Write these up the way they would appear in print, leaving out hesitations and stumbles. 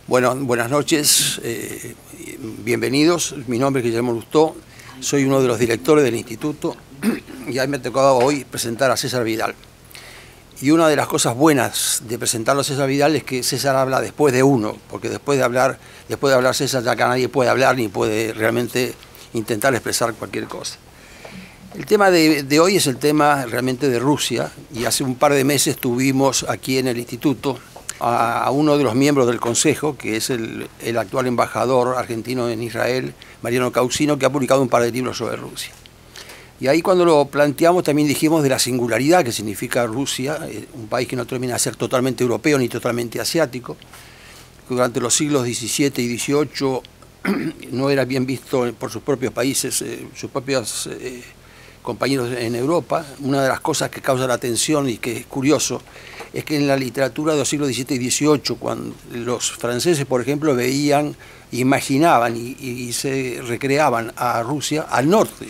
Bueno, buenas noches, bienvenidos. Mi nombre es Guillermo Lustó, soy uno de los directores del instituto y a mí me ha tocado hoy presentar a César Vidal. Y una de las cosas buenas de presentarlo a César Vidal es que César habla después de uno, porque después de hablar César ya acá nadie puede hablar ni puede realmente intentar expresar cualquier cosa. El tema de hoy es el tema realmente de Rusia, y hace un par de meses tuvimos aquí en el instituto a uno de los miembros del Consejo, que es el actual embajador argentino en Israel, Mariano Causino, que ha publicado un par de libros sobre Rusia. Y ahí cuando lo planteamos también dijimos de la singularidad que significa Rusia, un país que no termina de ser totalmente europeo ni totalmente asiático, que durante los siglos XVII y XVIII no era bien visto por sus propios países, sus propios compañeros en Europa. Una de las cosas que causa la atención y que es curioso es que en la literatura de los siglos XVII y XVIII, cuando los franceses, por ejemplo, veían, imaginaban y se recreaban a Rusia al norte,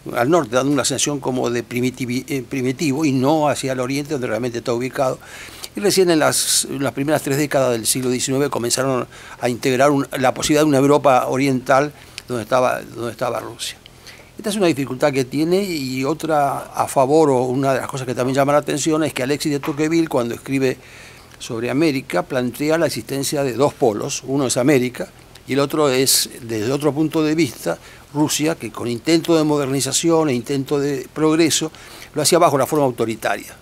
dando una sensación como de primitivo y no hacia el oriente, donde realmente está ubicado. Y recién en las primeras 3 décadas del siglo XIX comenzaron a integrar la posibilidad de una Europa oriental donde estaba Rusia. Esta es una dificultad que tiene, y otra a favor, o una de las cosas que también llama la atención, es que Alexis de Tocqueville, cuando escribe sobre América, plantea la existencia de dos polos. Uno es América y el otro es, desde otro punto de vista, Rusia, que con intento de modernización e intento de progreso lo hacía bajo la forma autoritaria.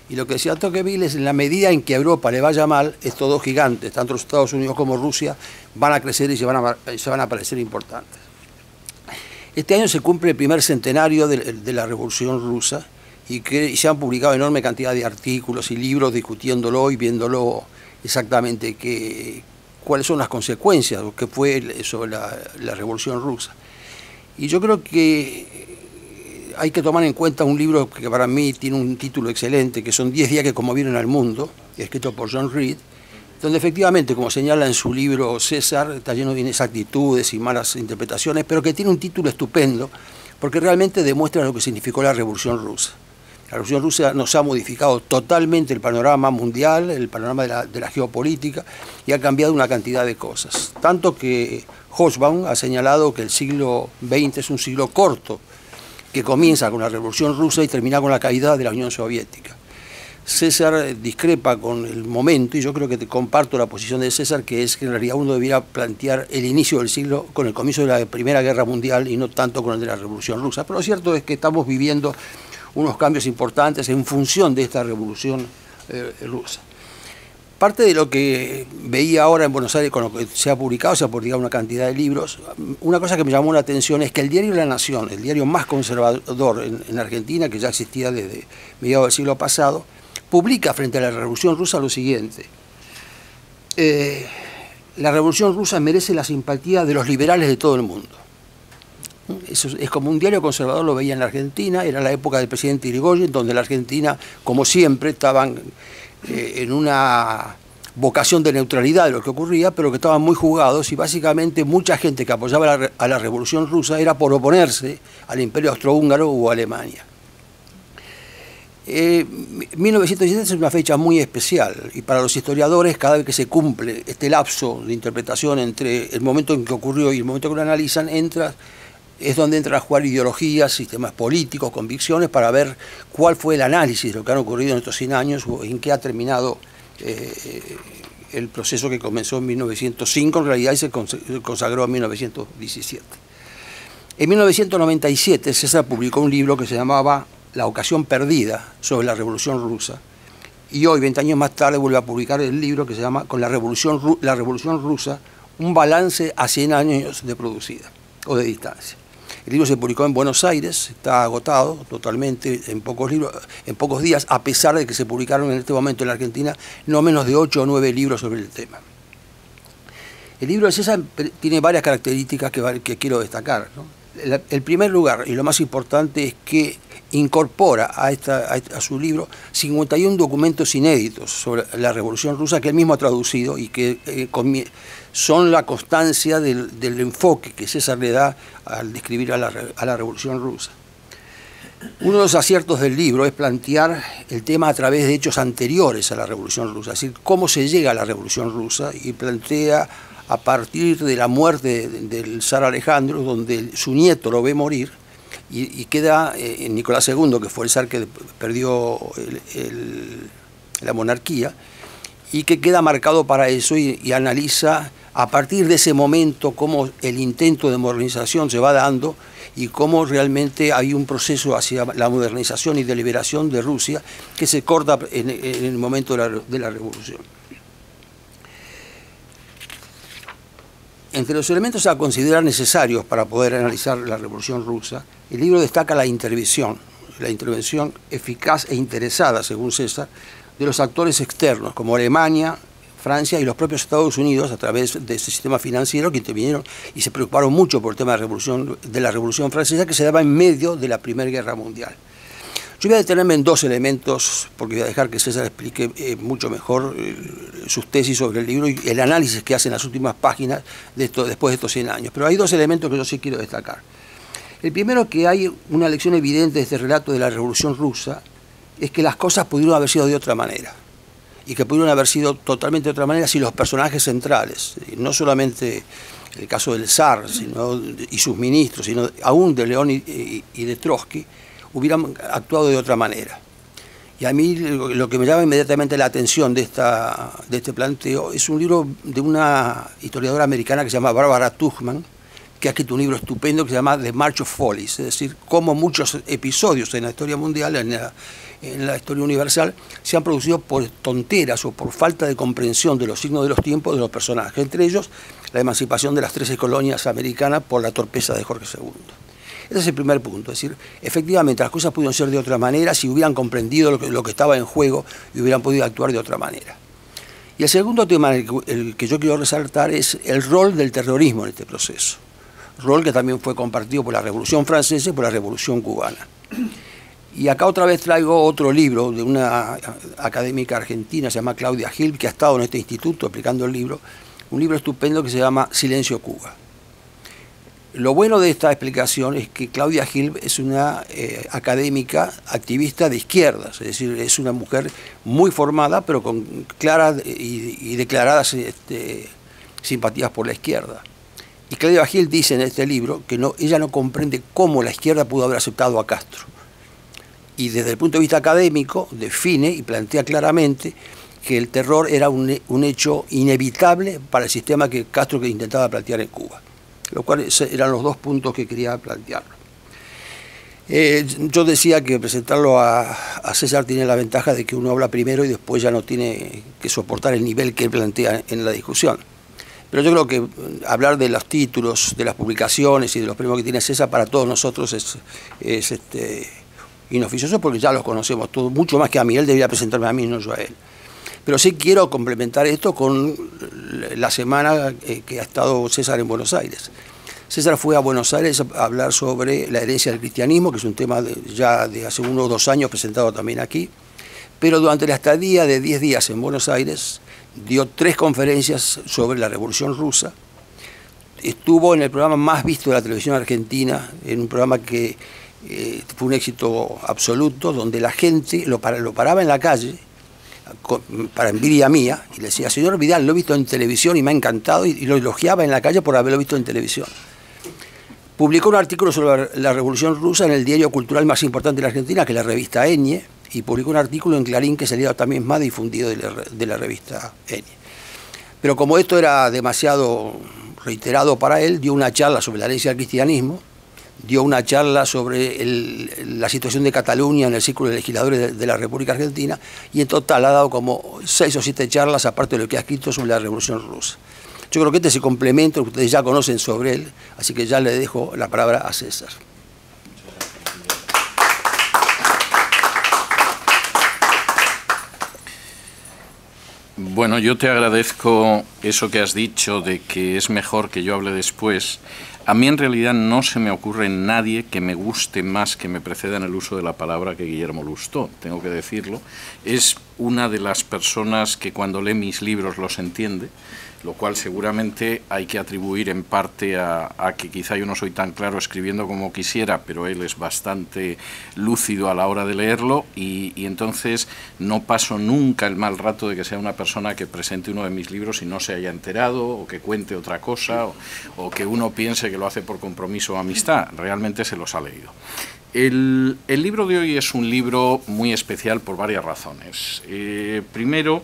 Y lo que decía Tocqueville es, en la medida en que a Europa le vaya mal, estos dos gigantes, tanto los Estados Unidos como Rusia, van a crecer y se van a parecer importantes. Este año se cumple el primer centenario de la Revolución Rusa, y se han publicado enorme cantidad de artículos y libros discutiéndolo y viéndolo exactamente cuáles son las consecuencias, que fue sobre la Revolución Rusa. Y yo creo que hay que tomar en cuenta un libro que para mí tiene un título excelente, que son 10 días que conmovieron al mundo, escrito por John Reed, donde efectivamente, como señala en su libro César, está lleno de inexactitudes y malas interpretaciones, pero que tiene un título estupendo, porque realmente demuestra lo que significó la Revolución Rusa. La Revolución Rusa nos ha modificado totalmente el panorama mundial, el panorama de la geopolítica, y ha cambiado una cantidad de cosas. Tanto que Hobsbawm ha señalado que el siglo XX es un siglo corto, que comienza con la Revolución Rusa y termina con la caída de la Unión Soviética. César discrepa con el momento, y yo creo que comparto la posición de César, que es que en realidad uno debiera plantear el inicio del siglo con el comienzo de la Primera Guerra Mundial y no tanto con el de la Revolución Rusa. Pero lo cierto es que estamos viviendo unos cambios importantes en función de esta Revolución Rusa. Parte de lo que veía ahora en Buenos Aires con lo que se ha publicado una cantidad de libros. Una cosa que me llamó la atención es que el diario La Nación, el diario más conservador en Argentina, que ya existía desde mediados del siglo pasado, publica frente a la Revolución Rusa lo siguiente: la Revolución Rusa merece la simpatía de los liberales de todo el mundo. Eso es como un diario conservador lo veía en la Argentina. Era la época del presidente Irigoyen, donde la Argentina, como siempre, estaban en una vocación de neutralidad de lo que ocurría, pero que estaban muy jugados, y básicamente mucha gente que apoyaba a la Revolución Rusa era por oponerse al Imperio Austrohúngaro o a Alemania. 1917 es una fecha muy especial, y para los historiadores, cada vez que se cumple este lapso de interpretación entre el momento en que ocurrió y el momento que lo analizan, es donde entran a jugar ideologías, sistemas políticos, convicciones, para ver cuál fue el análisis de lo que han ocurrido en estos 100 años, o en qué ha terminado el proceso que comenzó en 1905, en realidad, y se consagró en 1917. En 1997 César publicó un libro que se llamaba La ocasión perdida, sobre la Revolución Rusa, y hoy, 20 años más tarde, vuelve a publicar el libro que se llama Con la Revolución Rusa, un balance a 100 años de producida o de distancia. El libro se publicó en Buenos Aires, está agotado totalmente en pocos días, a pesar de que se publicaron en este momento en la Argentina no menos de 8 o 9 libros sobre el tema. El libro de César tiene varias características que quiero destacar, ¿no? El primer lugar, y lo más importante, es que incorpora a su libro 51 documentos inéditos sobre la Revolución Rusa, que él mismo ha traducido, y que son la constancia del enfoque que César le da al describir a la Revolución Rusa. Uno de los aciertos del libro es plantear el tema a través de hechos anteriores a la Revolución Rusa, es decir, cómo se llega a la Revolución Rusa, y plantea a partir de la muerte del zar Alejandro, donde su nieto lo ve morir, y queda Nicolás II, que fue el zar que perdió la monarquía, y que queda marcado para eso, y analiza a partir de ese momento cómo el intento de modernización se va dando y cómo realmente hay un proceso hacia la modernización y de liberación de Rusia que se corta en el momento de la revolución. Entre los elementos a considerar necesarios para poder analizar la Revolución Rusa, el libro destaca la intervención eficaz e interesada, según César, de los actores externos, como Alemania, Francia y los propios Estados Unidos, a través de ese sistema financiero, que intervinieron y se preocuparon mucho por el tema de la Revolución Francesa, que se daba en medio de la Primera Guerra Mundial. Yo voy a detenerme en dos elementos, porque voy a dejar que César explique mucho mejor sus tesis sobre el libro y el análisis que hace en las últimas páginas de esto, después de estos 100 años. Pero hay dos elementos que yo sí quiero destacar. El primero, que hay una lección evidente de este relato de la Revolución Rusa, es que las cosas pudieron haber sido de otra manera, y que pudieron haber sido totalmente de otra manera si los personajes centrales, no solamente el caso del zar y sus ministros, sino aún de León y de Trotsky, hubieran actuado de otra manera. Y a mí lo que me llama inmediatamente la atención de este planteo es un libro de una historiadora americana que se llama Barbara Tuchman, que ha escrito un libro estupendo que se llama The March of Follies, es decir, cómo muchos episodios en la historia mundial, en la historia universal, se han producido por tonteras o por falta de comprensión de los signos de los tiempos de los personajes, entre ellos la emancipación de las 13 colonias americanas por la torpeza de Jorge II. Ese es el primer punto, es decir, efectivamente las cosas pudieron ser de otra manera si hubieran comprendido lo que estaba en juego y hubieran podido actuar de otra manera. Y el segundo tema, el que yo quiero resaltar, es el rol del terrorismo en este proceso, rol que también fue compartido por la Revolución Francesa y por la Revolución Cubana. Y acá otra vez traigo otro libro de una académica argentina, se llama Claudia Gil, que ha estado en este instituto explicando el libro, un libro estupendo que se llama Silencio Cuba. Lo bueno de esta explicación es que Claudia Gil es una académica activista de izquierdas, es decir, es una mujer muy formada, pero con claras y declaradas simpatías por la izquierda. Y Claudia Gil dice en este libro que ella no comprende cómo la izquierda pudo haber aceptado a Castro. Y desde el punto de vista académico define y plantea claramente que el terror era un hecho inevitable para el sistema que Castro intentaba plantear en Cuba. Lo cual eran los dos puntos que quería plantear. Yo decía que presentarlo a César tiene la ventaja de que uno habla primero y después ya no tiene que soportar el nivel que él plantea en la discusión. Pero yo creo que hablar de los títulos, de las publicaciones y de los premios que tiene César para todos nosotros es inoficioso, porque ya los conocemos todos, mucho más que a mí. Él debería presentarme a mí, no yo a él. Pero sí quiero complementar esto con la semana que ha estado César en Buenos Aires. César fue a Buenos Aires a hablar sobre la herencia del cristianismo, que es un tema ya de hace unos 2 años presentado también aquí. Pero durante la estadía de 10 días en Buenos Aires dio 3 conferencias sobre la Revolución Rusa. Estuvo en el programa más visto de la televisión argentina, en un programa que fue un éxito absoluto, donde la gente lo paraba en la calle, para envidia mía, y le decía: señor Vidal, lo he visto en televisión y me ha encantado, y lo elogiaba en la calle por haberlo visto en televisión. Publicó un artículo sobre la Revolución Rusa en el diario cultural más importante de la Argentina, que es la revista Enie, y publicó un artículo en Clarín que sería también más difundido de la revista Enie. Pero como esto era demasiado reiterado para él, dio una charla sobre la herencia del cristianismo, dio una charla sobre la situación de Cataluña en el Círculo de Legisladores de la República Argentina, y en total ha dado como 6 o 7 charlas, aparte de lo que ha escrito sobre la Revolución Rusa. Yo creo que este es el complemento que ustedes ya conocen sobre él, así que ya le dejo la palabra a César. Bueno, yo te agradezco eso que has dicho de que es mejor que yo hable después. A mí en realidad no se me ocurre nadie que me guste más que me preceda en el uso de la palabra que Guillermo Lustó, tengo que decirlo. Es una de las personas que cuando lee mis libros los entiende, lo cual seguramente hay que atribuir en parte a que quizá yo no soy tan claro escribiendo como quisiera, pero él es bastante lúcido a la hora de leerlo y entonces no paso nunca el mal rato de que sea una persona que presente uno de mis libros y no se haya enterado o que cuente otra cosa o que uno piense que lo hace por compromiso o amistad. Realmente se los ha leído. El libro de hoy es un libro muy especial por varias razones. Primero,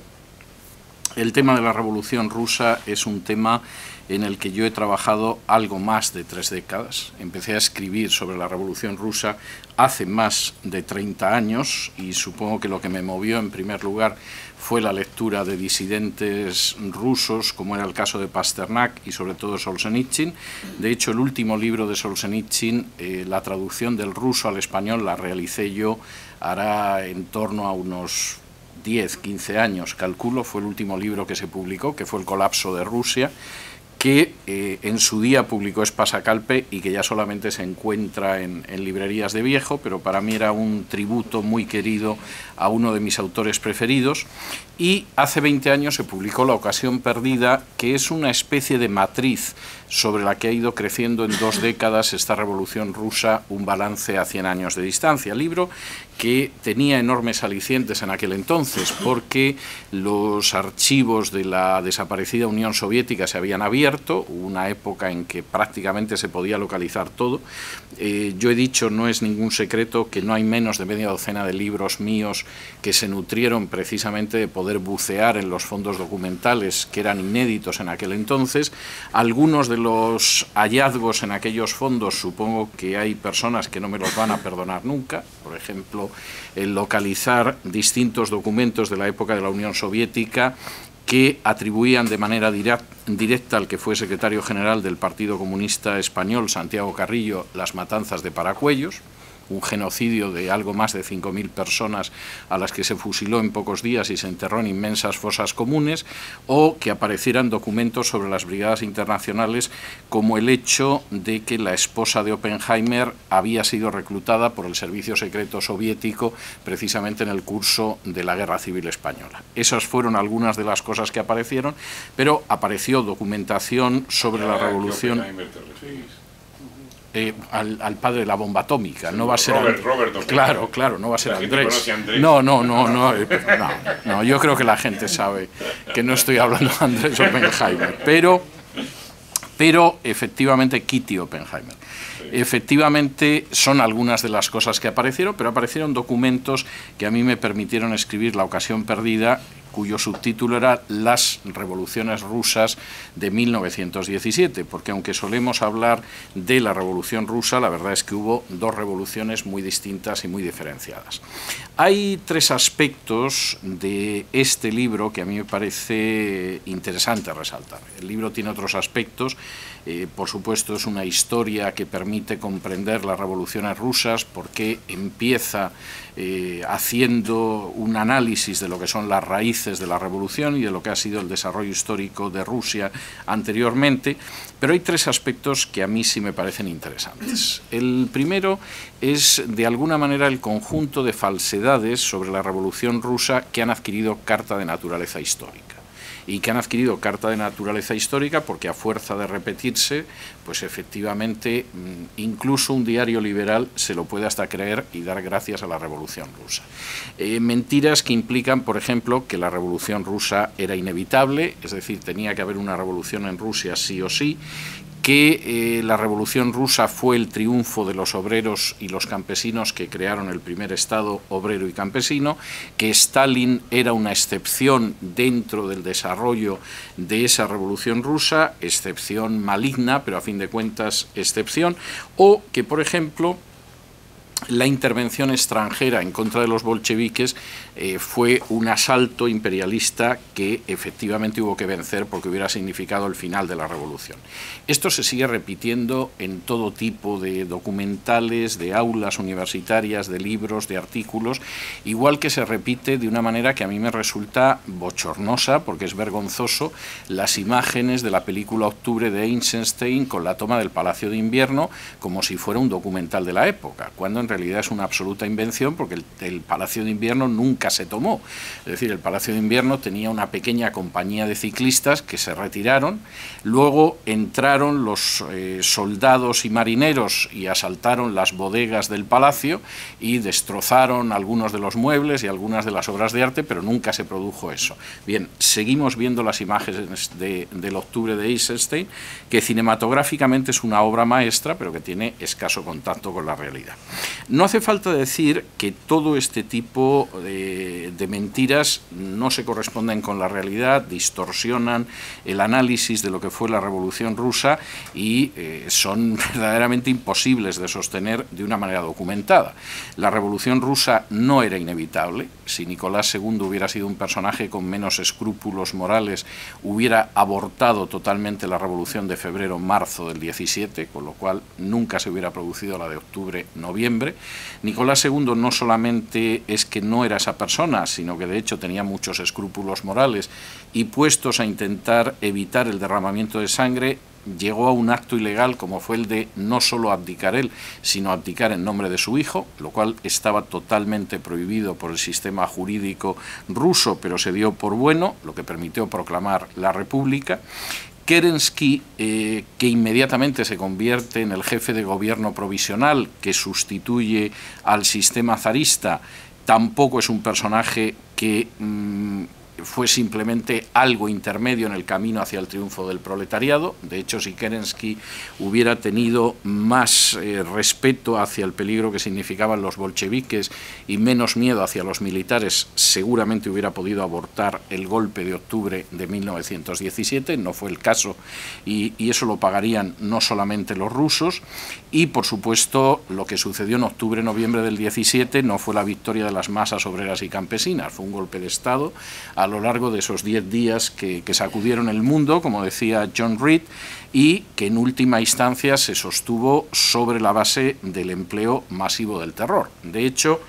el tema de la Revolución Rusa es un tema en el que yo he trabajado algo más de 3 décadas. Empecé a escribir sobre la Revolución Rusa hace más de 30 años y supongo que lo que me movió en primer lugar fue la lectura de disidentes rusos, como era el caso de Pasternak y sobre todo Solzhenitsyn. De hecho, el último libro de Solzhenitsyn, la traducción del ruso al español, la realicé yo hará en torno a unos 10, 15 años, calculo, fue el último libro que se publicó, que fue El colapso de Rusia, que en su día publicó Espasacalpe y que ya solamente se encuentra en librerías de viejo, pero para mí era un tributo muy querido a uno de mis autores preferidos. Y hace 20 años se publicó La ocasión perdida, que es una especie de matriz sobre la que ha ido creciendo en 2 décadas esta revolución rusa, un balance a 100 años de distancia. Libro que tenía enormes alicientes en aquel entonces, porque los archivos de la desaparecida Unión Soviética se habían abierto, una época en que prácticamente se podía localizar todo. Yo he dicho, no es ningún secreto, que no hay menos de media docena de libros míos que se nutrieron precisamente de poder bucear en los fondos documentales que eran inéditos en aquel entonces. Algunos de los hallazgos en aquellos fondos supongo que hay personas que no me los van a perdonar nunca. Por ejemplo, el localizar distintos documentos de la época de la Unión Soviética que atribuían de manera directa al que fue secretario general del Partido Comunista Español, Santiago Carrillo, las matanzas de Paracuellos, un genocidio de algo más de 5.000 personas a las que se fusiló en pocos días y se enterró en inmensas fosas comunes, o que aparecieran documentos sobre las brigadas internacionales, como el hecho de que la esposa de Oppenheimer había sido reclutada por el servicio secreto soviético precisamente en el curso de la Guerra Civil Española. Esas fueron algunas de las cosas que aparecieron, pero apareció documentación sobre la revolución. Al padre de la bomba atómica, sí, no va a ser Robert, claro, no va a ser Andrés. No, yo creo que la gente sabe que no estoy hablando de Andrés Oppenheimer, pero efectivamente Kitty Oppenheimer. Efectivamente son algunas de las cosas que aparecieron, pero aparecieron documentos que a mí me permitieron escribir La ocasión perdida, cuyo subtítulo era Las revoluciones rusas de 1917, porque aunque solemos hablar de la revolución rusa, la verdad es que hubo 2 revoluciones muy distintas y muy diferenciadas. Hay 3 aspectos de este libro que a mí me parece interesante resaltar. El libro tiene otros aspectos, por supuesto es una historia que permite comprender las revoluciones rusas, porque empieza haciendo un análisis de lo que son las raíces de la revolución y de lo que ha sido el desarrollo histórico de Rusia anteriormente, pero hay 3 aspectos que a mí sí me parecen interesantes. El primero es, de alguna manera, el conjunto de falsedades sobre la revolución rusa que han adquirido carta de naturaleza histórica. Y que han adquirido carta de naturaleza histórica porque, a fuerza de repetirse, pues efectivamente incluso un diario liberal se lo puede hasta creer y dar gracias a la Revolución Rusa. Mentiras que implican, por ejemplo, que la Revolución Rusa era inevitable, es decir, tenía que haber una revolución en Rusia sí o sí, que la Revolución Rusa fue el triunfo de los obreros y los campesinos que crearon el primer Estado obrero y campesino, que Stalin era una excepción dentro del desarrollo de esa Revolución Rusa, excepción maligna, pero a fin de cuentas excepción, o que, por ejemplo, la intervención extranjera en contra de los bolcheviques fue un asalto imperialista que efectivamente hubo que vencer porque hubiera significado el final de la revolución. Esto se sigue repitiendo en todo tipo de documentales, de aulas universitarias, de libros, de artículos, igual que se repite de una manera que a mí me resulta bochornosa, porque es vergonzoso, las imágenes de la película Octubre de Eisenstein con la toma del Palacio de Invierno como si fuera un documental de la época, cuando en realidad es una absoluta invención, porque el Palacio de Invierno nunca se tomó. Es decir, el Palacio de Invierno tenía una pequeña compañía de ciclistas que se retiraron, luego entraron los soldados y marineros y asaltaron las bodegas del palacio y destrozaron algunos de los muebles y algunas de las obras de arte, pero nunca se produjo eso. Bien, seguimos viendo las imágenes del octubre de Eisenstein, que cinematográficamente es una obra maestra, pero que tiene escaso contacto con la realidad. No hace falta decir que todo este tipo de mentiras no se corresponden con la realidad, distorsionan el análisis de lo que fue la Revolución Rusa y son verdaderamente imposibles de sostener de una manera documentada. La Revolución Rusa no era inevitable. Si Nicolás II hubiera sido un personaje con menos escrúpulos morales, hubiera abortado totalmente la Revolución de febrero-marzo del 17, con lo cual nunca se hubiera producido la de octubre-noviembre. Nicolás II no solamente es que no era esa persona, sino que de hecho tenía muchos escrúpulos morales y, puestos a intentar evitar el derramamiento de sangre, llegó a un acto ilegal como fue el de no solo abdicar él, sino abdicar en nombre de su hijo, lo cual estaba totalmente prohibido por el sistema jurídico ruso, pero se dio por bueno, lo que permitió proclamar la República. Kerensky, que inmediatamente se convierte en el jefe de gobierno provisional que sustituye al sistema zarista, tampoco es un personaje que fue simplemente algo intermedio en el camino hacia el triunfo del proletariado. De hecho, si Kerensky hubiera tenido más respeto hacia el peligro que significaban los bolcheviques y menos miedo hacia los militares, seguramente hubiera podido abortar el golpe de octubre de 1917. No fue el caso y eso lo pagarían no solamente los rusos. Y, por supuesto, lo que sucedió en octubre-noviembre del 17 no fue la victoria de las masas obreras y campesinas, fue un golpe de Estado a lo largo de esos 10 días que sacudieron el mundo, como decía John Reed, y que en última instancia se sostuvo sobre la base del empleo masivo del terror. De hecho,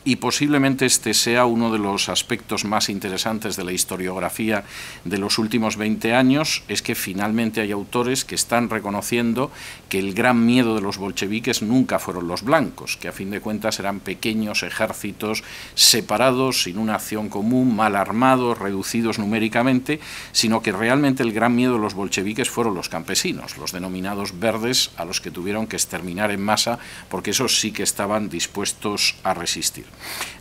y posiblemente este sea uno de los aspectos más interesantes de la historiografía de los últimos 20 años, es que finalmente hay autores que están reconociendo que el gran miedo de los bolcheviques nunca fueron los blancos, que a fin de cuentas eran pequeños ejércitos separados, sin una acción común, mal armados, reducidos numéricamente, sino que realmente el gran miedo de los bolcheviques fueron los campesinos, los denominados verdes, a los que tuvieron que exterminar en masa, porque esos sí que estaban dispuestos a resistir.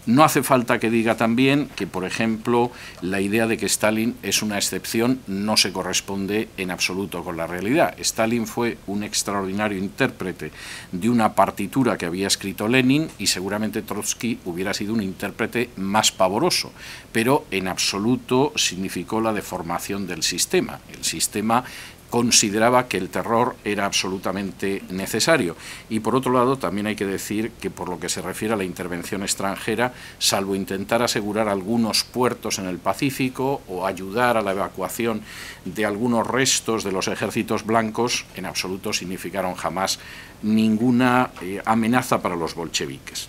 No hace falta que diga también que, por ejemplo, la idea de que Stalin es una excepción no se corresponde en absoluto con la realidad. Stalin fue un extraordinario intérprete de una partitura que había escrito Lenin y seguramente Trotsky hubiera sido un intérprete más pavoroso, pero en absoluto significó la deformación del sistema. El sistema consideraba que el terror era absolutamente necesario. Y por otro lado, también hay que decir que por lo que se refiere a la intervención extranjera, salvo intentar asegurar algunos puertos en el Pacífico o ayudar a la evacuación de algunos restos de los ejércitos blancos, en absoluto significaron jamás ninguna amenaza para los bolcheviques.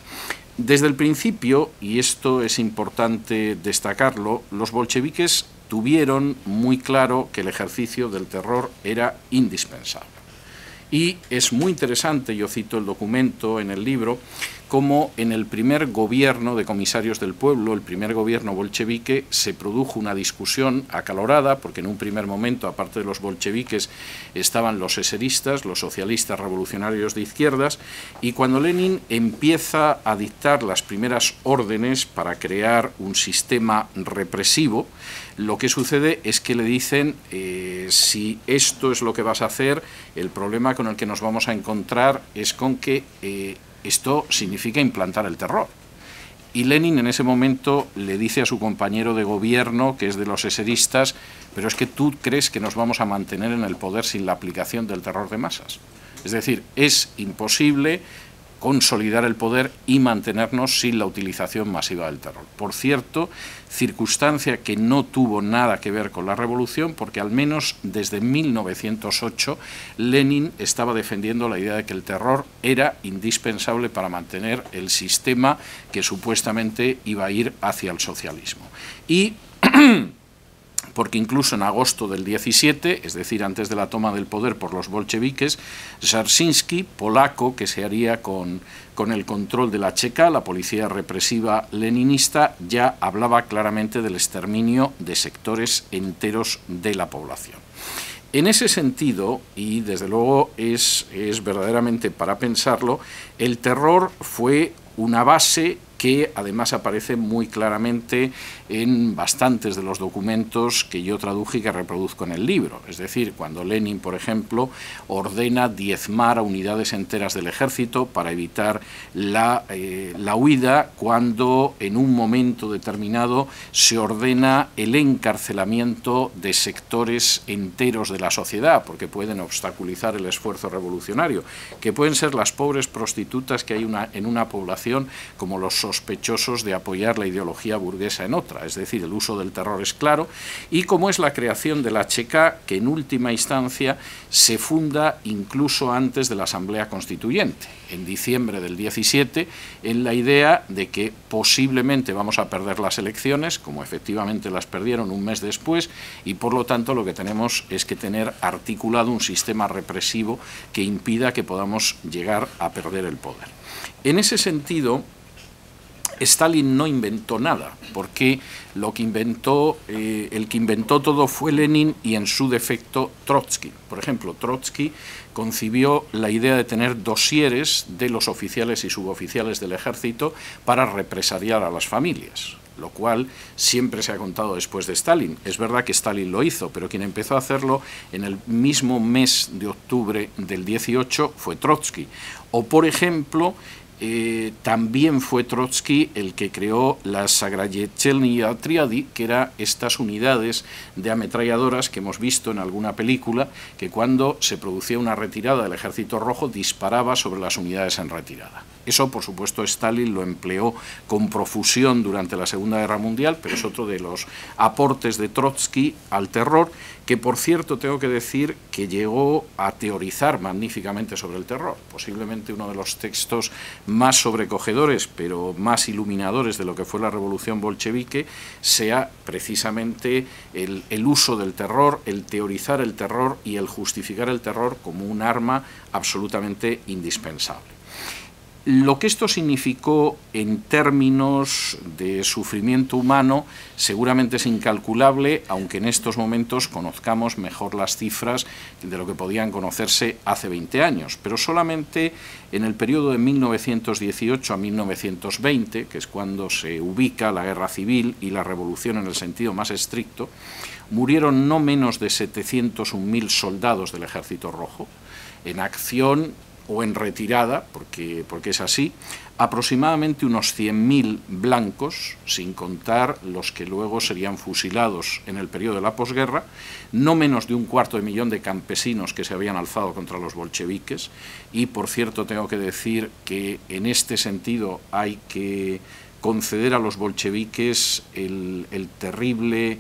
Desde el principio, y esto es importante destacarlo, los bolcheviques tuvieron muy claro que el ejercicio del terror era indispensable. Y es muy interesante, yo cito el documento en el libro, cómo en el primer gobierno de comisarios del pueblo, el primer gobierno bolchevique, se produjo una discusión acalorada, porque en un primer momento, aparte de los bolcheviques, estaban los eseristas, los socialistas revolucionarios de izquierdas, y cuando Lenin empieza a dictar las primeras órdenes para crear un sistema represivo, lo que sucede es que le dicen, si esto es lo que vas a hacer, el problema con el que nos vamos a encontrar es con que esto significa implantar el terror. Y Lenin en ese momento le dice a su compañero de gobierno, que es de los eseristas, pero es que tú crees que nos vamos a mantener en el poder sin la aplicación del terror de masas. Es decir, es imposible consolidar el poder y mantenernos sin la utilización masiva del terror. Por cierto, circunstancia que no tuvo nada que ver con la revolución, porque al menos desde 1908 Lenin estaba defendiendo la idea de que el terror era indispensable para mantener el sistema que supuestamente iba a ir hacia el socialismo. Y porque incluso en agosto del 17, es decir, antes de la toma del poder por los bolcheviques, Dzerzhinsky, polaco, que se haría con el control de la CK, la policía represiva leninista, ya hablaba claramente del exterminio de sectores enteros de la población. En ese sentido, y desde luego es verdaderamente para pensarlo, el terror fue una base que además aparece muy claramente en bastantes de los documentos que yo traduje y que reproduzco en el libro. Es decir, cuando Lenin, por ejemplo, ordena diezmar a unidades enteras del ejército para evitar la huida, cuando en un momento determinado se ordena el encarcelamiento de sectores enteros de la sociedad, porque pueden obstaculizar el esfuerzo revolucionario, que pueden ser las pobres prostitutas que hay en una población, como los sospechosos de apoyar la ideología burguesa en otra. Es decir, el uso del terror es claro, y como es la creación de la CK, que en última instancia se funda incluso antes de la Asamblea Constituyente, en diciembre del 17, en la idea de que posiblemente vamos a perder las elecciones, como efectivamente las perdieron un mes después, y por lo tanto lo que tenemos es que tener articulado un sistema represivo que impida que podamos llegar a perder el poder. En ese sentido, Stalin no inventó nada, porque el que inventó todo fue Lenin y en su defecto Trotsky. Por ejemplo, Trotsky concibió la idea de tener dosieres de los oficiales y suboficiales del ejército para represaliar a las familias, lo cual siempre se ha contado después de Stalin. Es verdad que Stalin lo hizo, pero quien empezó a hacerlo en el mismo mes de octubre del 18 fue Trotsky. O, por ejemplo, también fue Trotsky el que creó las Sagrayechelnaya Triadi, que eran estas unidades de ametralladoras que hemos visto en alguna película, que cuando se producía una retirada del Ejército Rojo disparaba sobre las unidades en retirada. Eso, por supuesto, Stalin lo empleó con profusión durante la Segunda Guerra Mundial, pero es otro de los aportes de Trotsky al terror, que, por cierto, tengo que decir que llegó a teorizar magníficamente sobre el terror. Posiblemente uno de los textos más sobrecogedores, pero más iluminadores de lo que fue la revolución bolchevique, sea precisamente el uso del terror, el teorizar el terror y el justificar el terror como un arma absolutamente indispensable. Lo que esto significó en términos de sufrimiento humano seguramente es incalculable, aunque en estos momentos conozcamos mejor las cifras de lo que podían conocerse hace 20 años. Pero solamente en el periodo de 1918 a 1920, que es cuando se ubica la guerra civil y la revolución en el sentido más estricto, murieron no menos de 701.000 soldados del Ejército Rojo en acción o en retirada, porque es así, aproximadamente unos 100.000 blancos, sin contar los que luego serían fusilados en el periodo de la posguerra, no menos de 250.000 de campesinos que se habían alzado contra los bolcheviques, y por cierto tengo que decir que en este sentido hay que conceder a los bolcheviques el terrible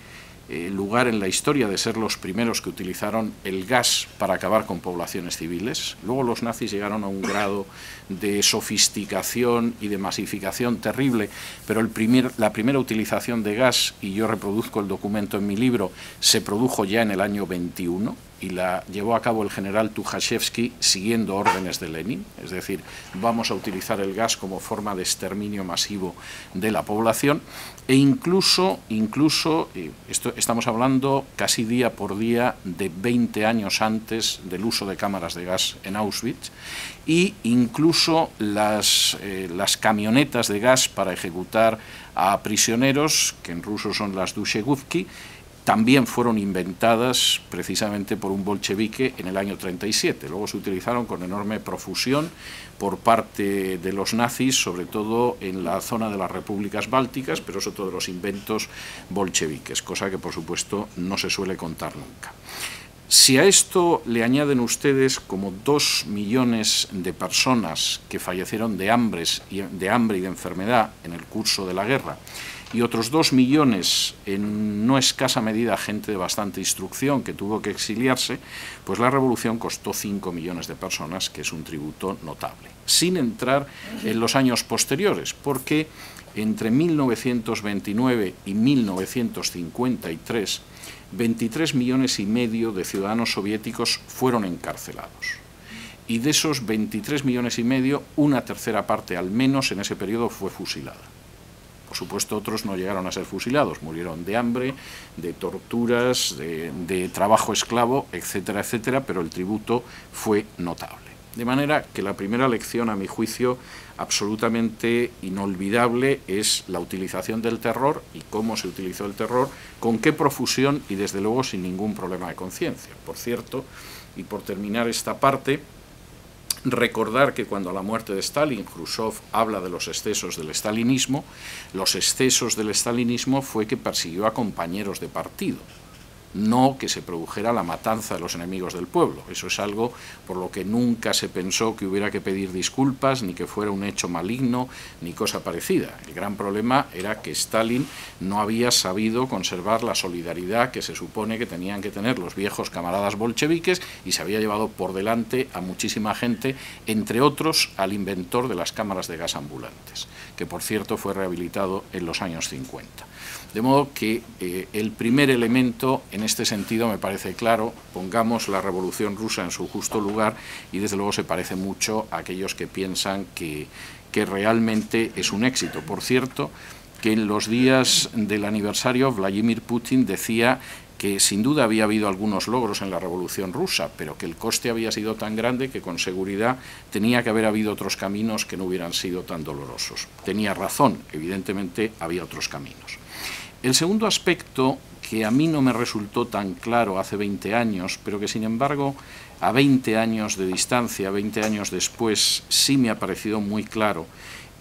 lugar en la historia de ser los primeros que utilizaron el gas para acabar con poblaciones civiles. Luego los nazis llegaron a un grado de sofisticación y de masificación terrible, pero la primera utilización de gas, y yo reproduzco el documento en mi libro, se produjo ya en el año 21, y la llevó a cabo el general Tukhachevsky siguiendo órdenes de Lenin, es decir, vamos a utilizar el gas como forma de exterminio masivo de la población, e incluso estamos hablando casi día por día de 20 años antes del uso de cámaras de gas en Auschwitz, y incluso las camionetas de gas para ejecutar a prisioneros, que en ruso son las dusheguzki, también fueron inventadas precisamente por un bolchevique en el año 37. Luego se utilizaron con enorme profusión por parte de los nazis, sobre todo en la zona de las repúblicas bálticas, pero es otro de los inventos bolcheviques, cosa que por supuesto no se suele contar nunca. Si a esto le añaden ustedes como 2 millones de personas que fallecieron de hambre y de enfermedad en el curso de la guerra, y otros 2 millones, en no escasa medida gente de bastante instrucción que tuvo que exiliarse, pues la revolución costó 5 millones de personas, que es un tributo notable. Sin entrar en los años posteriores, porque entre 1929 y 1953 23,5 millones de ciudadanos soviéticos fueron encarcelados. Y de esos 23,5 millones, una tercera parte al menos en ese periodo fue fusilada. Por supuesto, otros no llegaron a ser fusilados, murieron de hambre, de torturas, de trabajo esclavo, etcétera, etcétera, pero el tributo fue notable. De manera que la primera lección, a mi juicio, absolutamente inolvidable es la utilización del terror y cómo se utilizó el terror, con qué profusión y desde luego sin ningún problema de conciencia. Por cierto, y por terminar esta parte, recordar que cuando a la muerte de Stalin, Khrushchev habla de los excesos del stalinismo, los excesos del stalinismo fue que persiguió a compañeros de partido, no que se produjera la matanza de los enemigos del pueblo. Eso es algo por lo que nunca se pensó que hubiera que pedir disculpas, ni que fuera un hecho maligno, ni cosa parecida. El gran problema era que Stalin no había sabido conservar la solidaridad que se supone que tenían que tener los viejos camaradas bolcheviques y se había llevado por delante a muchísima gente, entre otros al inventor de las cámaras de gas ambulantes, que por cierto fue rehabilitado en los años 50. De modo que el primer elemento en este sentido me parece claro: pongamos la Revolución Rusa en su justo lugar, y desde luego se parece mucho a aquellos que piensan que realmente es un éxito. Por cierto, que en los días del aniversario Vladimir Putin decía que sin duda había habido algunos logros en la Revolución Rusa, pero que el coste había sido tan grande que con seguridad tenía que haber habido otros caminos que no hubieran sido tan dolorosos. Tenía razón, evidentemente había otros caminos. El segundo aspecto, que a mí no me resultó tan claro hace 20 años, pero que sin embargo a 20 años de distancia, 20 años después, sí me ha parecido muy claro,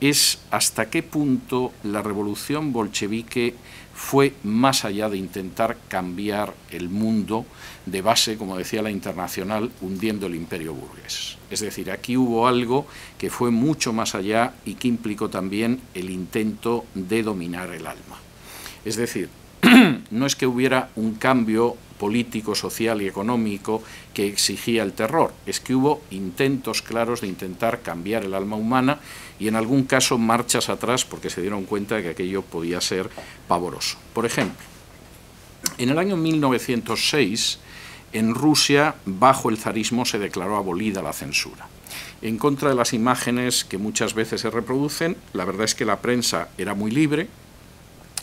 es hasta qué punto la revolución bolchevique fue más allá de intentar cambiar el mundo de base, como decía la Internacional, hundiendo el imperio burgués. Es decir, aquí hubo algo que fue mucho más allá y que implicó también el intento de dominar el alma. Es decir, no es que hubiera un cambio político, social y económico que exigía el terror, es que hubo intentos claros de intentar cambiar el alma humana y en algún caso marchas atrás porque se dieron cuenta de que aquello podía ser pavoroso. Por ejemplo, en el año 1906, en Rusia, bajo el zarismo, se declaró abolida la censura. En contra de las imágenes que muchas veces se reproducen, la verdad es que la prensa era muy libre,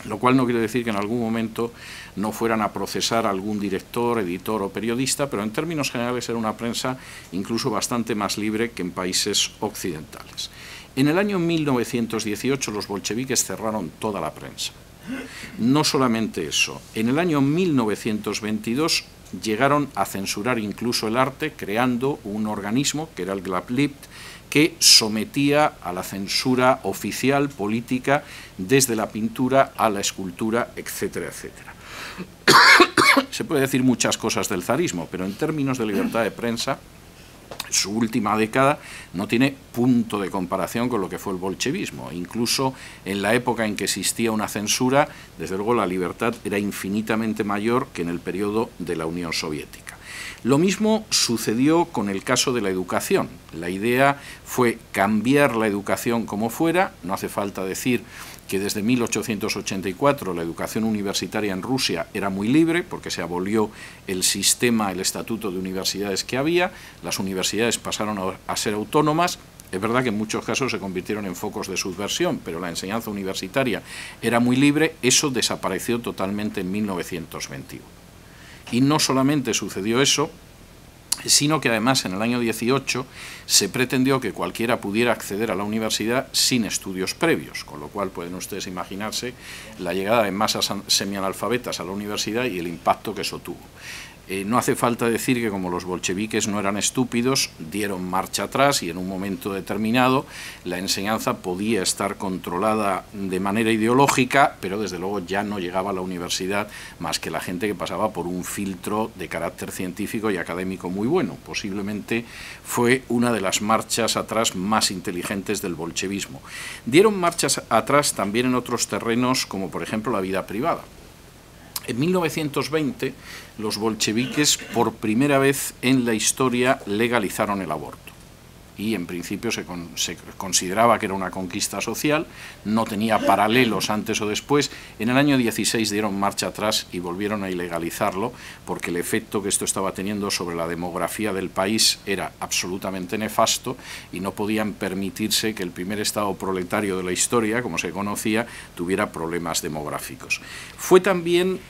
lo cual no quiere decir que en algún momento no fueran a procesar a algún director, editor o periodista, pero en términos generales era una prensa incluso bastante más libre que en países occidentales. En el año 1918 los bolcheviques cerraron toda la prensa. No solamente eso, en el año 1922 llegaron a censurar incluso el arte, creando un organismo que era el Glavlit, que sometía a la censura oficial política desde la pintura a la escultura, etcétera, etcétera. Se puede decir muchas cosas del zarismo, pero en términos de libertad de prensa, su última década no tiene punto de comparación con lo que fue el bolchevismo. Incluso en la época en que existía una censura, desde luego la libertad era infinitamente mayor que en el periodo de la Unión Soviética. Lo mismo sucedió con el caso de la educación. La idea fue cambiar la educación como fuera. No hace falta decir que desde 1884 la educación universitaria en Rusia era muy libre porque se abolió el sistema, el estatuto de universidades que había. Las universidades pasaron a ser autónomas. Es verdad que en muchos casos se convirtieron en focos de subversión, pero la enseñanza universitaria era muy libre. Eso desapareció totalmente en 1921. Y no solamente sucedió eso, sino que además en el año 18 se pretendió que cualquiera pudiera acceder a la universidad sin estudios previos, con lo cual pueden ustedes imaginarse la llegada de masas semianalfabetas a la universidad y el impacto que eso tuvo. No hace falta decir que como los bolcheviques no eran estúpidos, dieron marcha atrás y en un momento determinado la enseñanza podía estar controlada de manera ideológica, pero desde luego ya no llegaba a la universidad más que la gente que pasaba por un filtro de carácter científico y académico muy bueno. Posiblemente fue una de las marchas atrás más inteligentes del bolchevismo. Dieron marchas atrás también en otros terrenos, como por ejemplo la vida privada. En 1920, los bolcheviques por primera vez en la historia legalizaron el aborto. y en principio se consideraba que era una conquista social, no tenía paralelos antes o después. En el año 16 dieron marcha atrás y volvieron a ilegalizarlo, porque el efecto que esto estaba teniendo sobre la demografía del país era absolutamente nefasto y no podían permitirse que el primer estado proletario de la historia, como se conocía, tuviera problemas demográficos. Fue también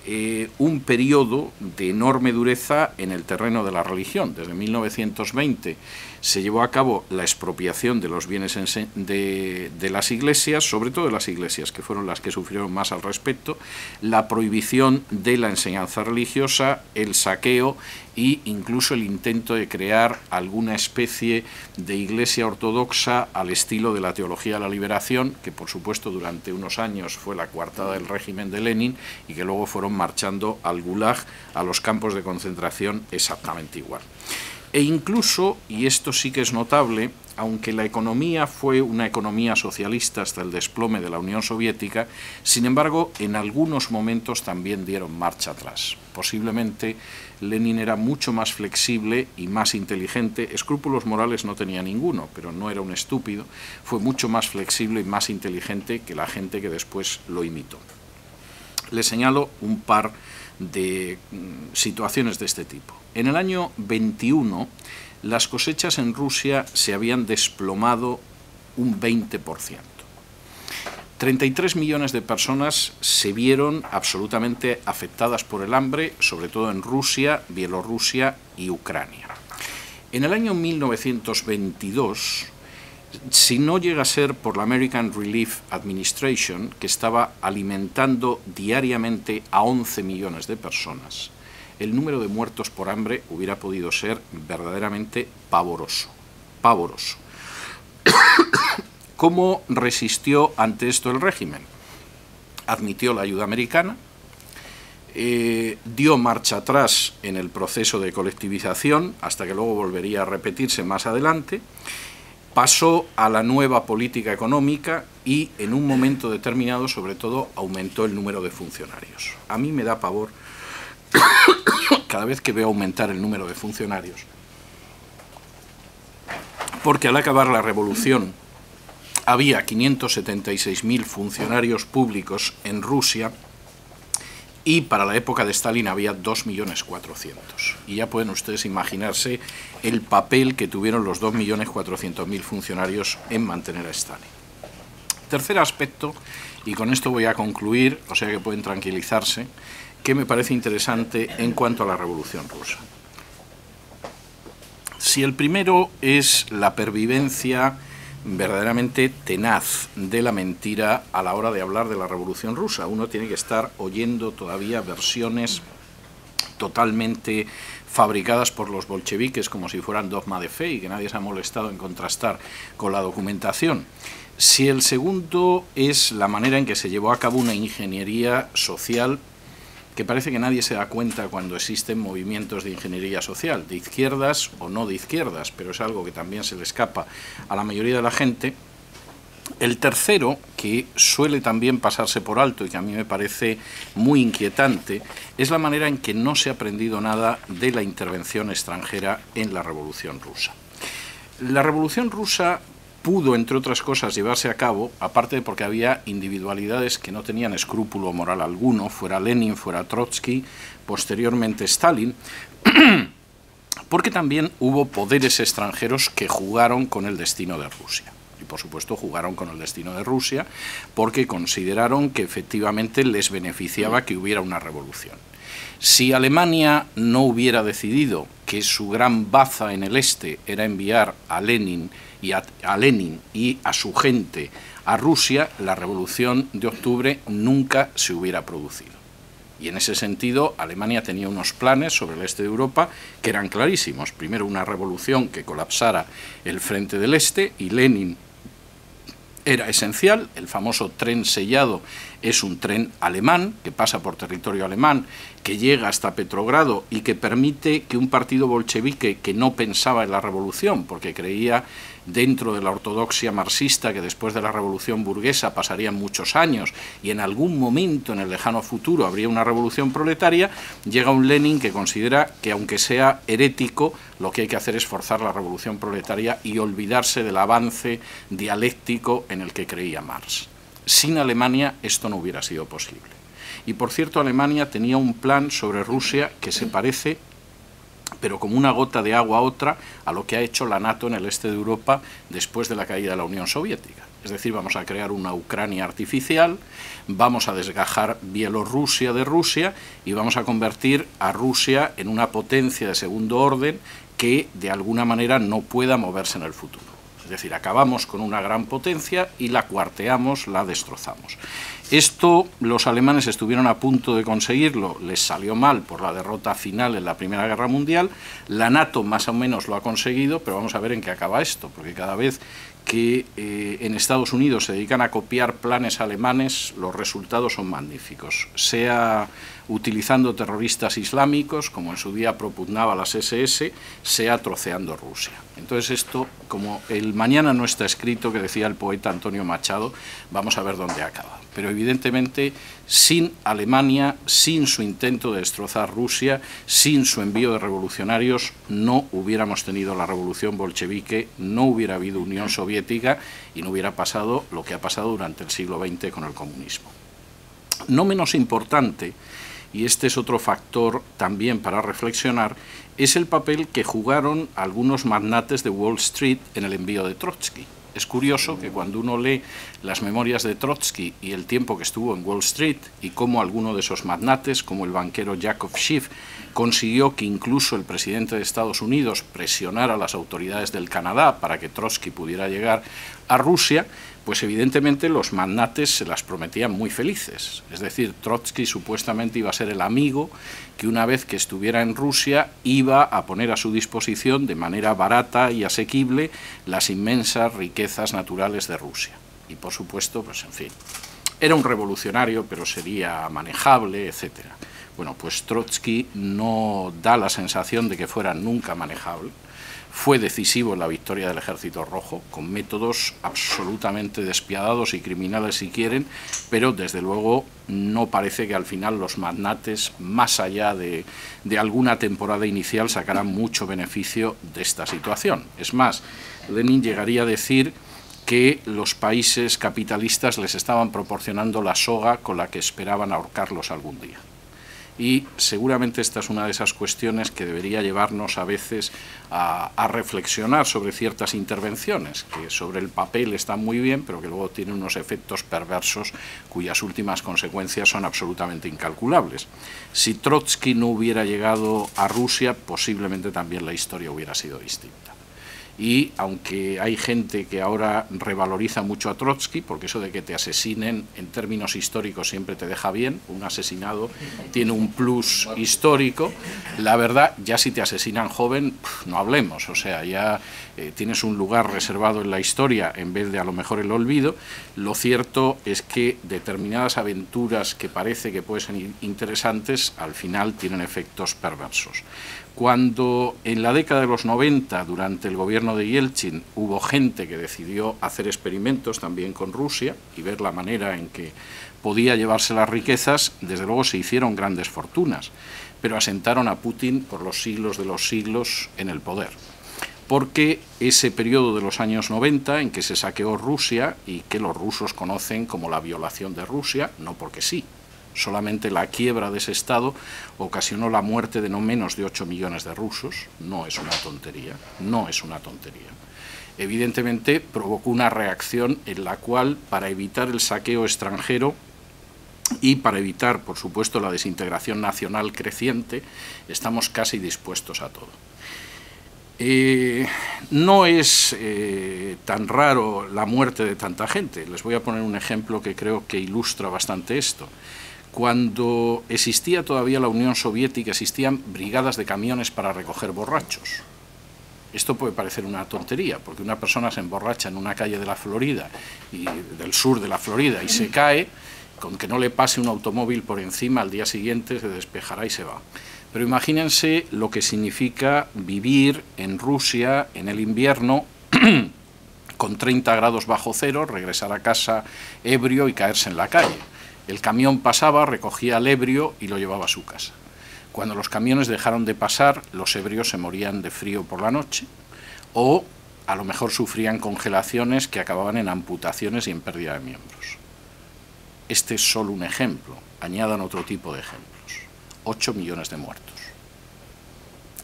un periodo de enorme dureza en el terreno de la religión. Desde 1920 se llevó a cabo la expropiación de los bienes de las iglesias, sobre todo de las iglesias, que fueron las que sufrieron más al respecto, la prohibición de la enseñanza religiosa, el saqueo e incluso el intento de crear alguna especie de iglesia ortodoxa al estilo de la teología de la liberación, que por supuesto durante unos años fue la coartada del régimen de Lenin y que luego fueron marchando al Gulag, a los campos de concentración, exactamente igual. E incluso, y esto sí que es notable, aunque la economía fue una economía socialista hasta el desplome de la Unión Soviética, sin embargo, en algunos momentos también dieron marcha atrás. Posiblemente Lenin era mucho más flexible y más inteligente. Escrúpulos morales no tenía ninguno, pero no era un estúpido. Fue mucho más flexible y más inteligente que la gente que después lo imitó. Le señalo un par de situaciones de este tipo. En el año 21, las cosechas en Rusia se habían desplomado un 20%. 33 millones de personas se vieron absolutamente afectadas por el hambre, sobre todo en Rusia, Bielorrusia y Ucrania. En el año 1922, si no llega a ser por la American Relief Administration, que estaba alimentando diariamente a 11 millones de personas, el número de muertos por hambre hubiera podido ser verdaderamente pavoroso. Pavoroso. ¿Cómo resistió ante esto el régimen? Admitió la ayuda americana, dio marcha atrás en el proceso de colectivización, hasta que luego volvería a repetirse más adelante, pasó a la nueva política económica y en un momento determinado, sobre todo, aumentó el número de funcionarios. A mí me da pavor cada vez que veo aumentar el número de funcionarios, porque al acabar la revolución había 576.000 funcionarios públicos en Rusia y para la época de Stalin había 2.400.000. Y ya pueden ustedes imaginarse el papel que tuvieron los 2.400.000 funcionarios en mantener a Stalin. Tercer aspecto, y con esto voy a concluir, o sea que pueden tranquilizarse, que me parece interesante en cuanto a la Revolución Rusa. Si el primero es la pervivencia verdaderamente tenaz de la mentira a la hora de hablar de la Revolución Rusa, uno tiene que estar oyendo todavía versiones totalmente fabricadas por los bolcheviques como si fueran dogma de fe y que nadie se ha molestado en contrastar con la documentación. Si el segundo es la manera en que se llevó a cabo una ingeniería social que parece que nadie se da cuenta cuando existen movimientos de ingeniería social, de izquierdas o no de izquierdas, pero es algo que también se le escapa a la mayoría de la gente. El tercero, que suele también pasarse por alto y que a mí me parece muy inquietante, es la manera en que no se ha aprendido nada de la intervención extranjera en la Revolución Rusa. La Revolución Rusa pudo, entre otras cosas, llevarse a cabo, aparte de porque había individualidades que no tenían escrúpulo moral alguno, fuera Lenin, fuera Trotsky, posteriormente Stalin, porque también hubo poderes extranjeros que jugaron con el destino de Rusia. Y por supuesto jugaron con el destino de Rusia porque consideraron que efectivamente les beneficiaba que hubiera una revolución. Si Alemania no hubiera decidido que su gran baza en el este era enviar a Lenin y a su gente a Rusia, la Revolución de Octubre nunca se hubiera producido. Y en ese sentido, Alemania tenía unos planes sobre el este de Europa que eran clarísimos. Primero, una revolución que colapsara el frente del este, y Lenin era esencial. El famoso tren sellado es un tren alemán que pasa por territorio alemán, que llega hasta Petrogrado y que permite que un partido bolchevique que no pensaba en la revolución, porque creía dentro de la ortodoxia marxista que después de la revolución burguesa pasarían muchos años y en algún momento en el lejano futuro habría una revolución proletaria, llega un Lenin que considera que aunque sea herético lo que hay que hacer es forzar la revolución proletaria y olvidarse del avance dialéctico en el que creía Marx. Sin Alemania esto no hubiera sido posible. Y por cierto, Alemania tenía un plan sobre Rusia que se parece, pero como una gota de agua a otra, a lo que ha hecho la NATO en el este de Europa después de la caída de la Unión Soviética. Es decir, vamos a crear una Ucrania artificial, vamos a desgajar Bielorrusia de Rusia y vamos a convertir a Rusia en una potencia de segundo orden que de alguna manera no pueda moverse en el futuro. Es decir, acabamos con una gran potencia y la cuarteamos, la destrozamos. Esto los alemanes estuvieron a punto de conseguirlo, les salió mal por la derrota final en la Primera Guerra Mundial, la NATO más o menos lo ha conseguido, pero vamos a ver en qué acaba esto, porque cada vez que en Estados Unidos se dedican a copiar planes alemanes, los resultados son magníficos, sea utilizando terroristas islámicos, como en su día propugnaba las SS, sea troceando Rusia. Entonces esto, como el mañana no está escrito, que decía el poeta Antonio Machado, vamos a ver dónde acaba. Pero evidentemente, sin Alemania, sin su intento de destrozar Rusia, sin su envío de revolucionarios, no hubiéramos tenido la revolución bolchevique, no hubiera habido Unión Soviética y no hubiera pasado lo que ha pasado durante el siglo XX con el comunismo. No menos importante, y este es otro factor también para reflexionar, es el papel que jugaron algunos magnates de Wall Street en el envío de Trotsky. Es curioso que cuando uno lee las memorias de Trotsky y el tiempo que estuvo en Wall Street y cómo alguno de esos magnates, como el banquero Jacob Schiff, consiguió que incluso el presidente de Estados Unidos presionara a las autoridades del Canadá para que Trotsky pudiera llegar a Rusia, pues evidentemente los magnates se las prometían muy felices. Es decir, Trotsky supuestamente iba a ser el amigo que una vez que estuviera en Rusia iba a poner a su disposición de manera barata y asequible las inmensas riquezas naturales de Rusia. Y por supuesto, pues en fin, era un revolucionario, pero sería manejable, etcétera. Bueno, pues Trotsky no da la sensación de que fuera nunca manejable. Fue decisivo en la victoria del Ejército Rojo, con métodos absolutamente despiadados y criminales si quieren, pero desde luego no parece que al final los magnates, más allá de alguna temporada inicial, sacaran mucho beneficio de esta situación. Es más, Lenin llegaría a decir que los países capitalistas les estaban proporcionando la soga con la que esperaban ahorcarlos algún día. Y seguramente esta es una de esas cuestiones que debería llevarnos a veces a reflexionar sobre ciertas intervenciones, que sobre el papel están muy bien, pero que luego tienen unos efectos perversos cuyas últimas consecuencias son absolutamente incalculables. Si Trotsky no hubiera llegado a Rusia, posiblemente también la historia hubiera sido distinta. Y aunque hay gente que ahora revaloriza mucho a Trotsky, porque eso de que te asesinen en términos históricos siempre te deja bien, un asesinado tiene un plus histórico, la verdad, ya si te asesinan joven, no hablemos, o sea, ya tienes un lugar reservado en la historia en vez de a lo mejor el olvido. Lo cierto es que determinadas aventuras que parece que pueden ser interesantes, al final tienen efectos perversos. Cuando en la década de los 90, durante el gobierno de Yeltsin, hubo gente que decidió hacer experimentos también con Rusia y ver la manera en que podía llevarse las riquezas, desde luego se hicieron grandes fortunas, pero asentaron a Putin por los siglos de los siglos en el poder. Porque ese periodo de los años 90 en que se saqueó Rusia y que los rusos conocen como la violación de Rusia, no porque sí, solamente la quiebra de ese Estado ocasionó la muerte de no menos de 8 millones de rusos, no es una tontería, no es una tontería. Evidentemente provocó una reacción en la cual, para evitar el saqueo extranjero y para evitar, por supuesto, la desintegración nacional creciente, estamos casi dispuestos a todo. No es tan raro la muerte de tanta gente. Les voy a poner un ejemplo que creo que ilustra bastante esto. Cuando existía todavía la Unión Soviética, existían brigadas de camiones para recoger borrachos. Esto puede parecer una tontería, porque una persona se emborracha en una calle de la Florida, y del sur de la Florida, y se cae, con que no le pase un automóvil por encima, al día siguiente se despejará y se va. Pero imagínense lo que significa vivir en Rusia en el invierno con 30 grados bajo cero, regresar a casa ebrio y caerse en la calle. El camión pasaba, recogía al ebrio y lo llevaba a su casa. Cuando los camiones dejaron de pasar, los ebrios se morían de frío por la noche, o a lo mejor sufrían congelaciones que acababan en amputaciones y en pérdida de miembros. Este es solo un ejemplo, añadan otro tipo de ejemplos. 8 millones de muertos.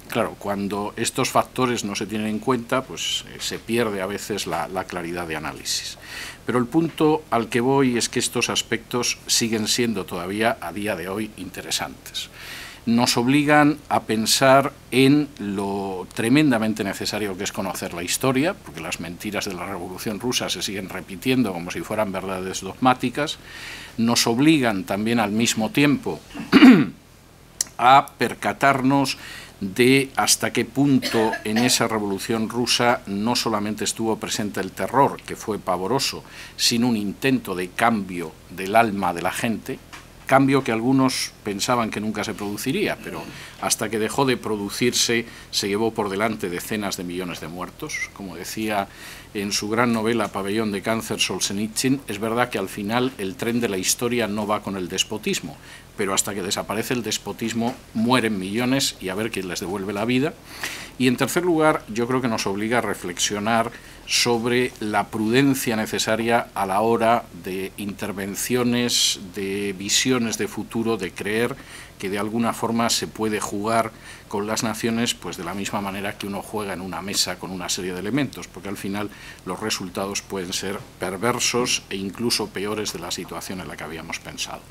Claro, cuando estos factores no se tienen en cuenta, pues se pierde a veces la claridad de análisis. Pero el punto al que voy es que estos aspectos siguen siendo todavía a día de hoy interesantes. Nos obligan a pensar en lo tremendamente necesario que es conocer la historia, porque las mentiras de la Revolución Rusa se siguen repitiendo como si fueran verdades dogmáticas. Nos obligan también al mismo tiempo a percatarnos de hasta qué punto en esa Revolución Rusa no solamente estuvo presente el terror, que fue pavoroso, sino un intento de cambio del alma de la gente, cambio que algunos pensaban que nunca se produciría, pero hasta que dejó de producirse se llevó por delante decenas de millones de muertos. Como decía en su gran novela Pabellón de Cáncer Solzhenitsyn, es verdad que al final el tren de la historia no va con el despotismo, pero hasta que desaparece el despotismo mueren millones y a ver quién les devuelve la vida. Y en tercer lugar, yo creo que nos obliga a reflexionar sobre la prudencia necesaria a la hora de intervenciones, de visiones de futuro, de creer que de alguna forma se puede jugar con las naciones pues de la misma manera que uno juega en una mesa con una serie de elementos, porque al final los resultados pueden ser perversos e incluso peores de la situación en la que habíamos pensado.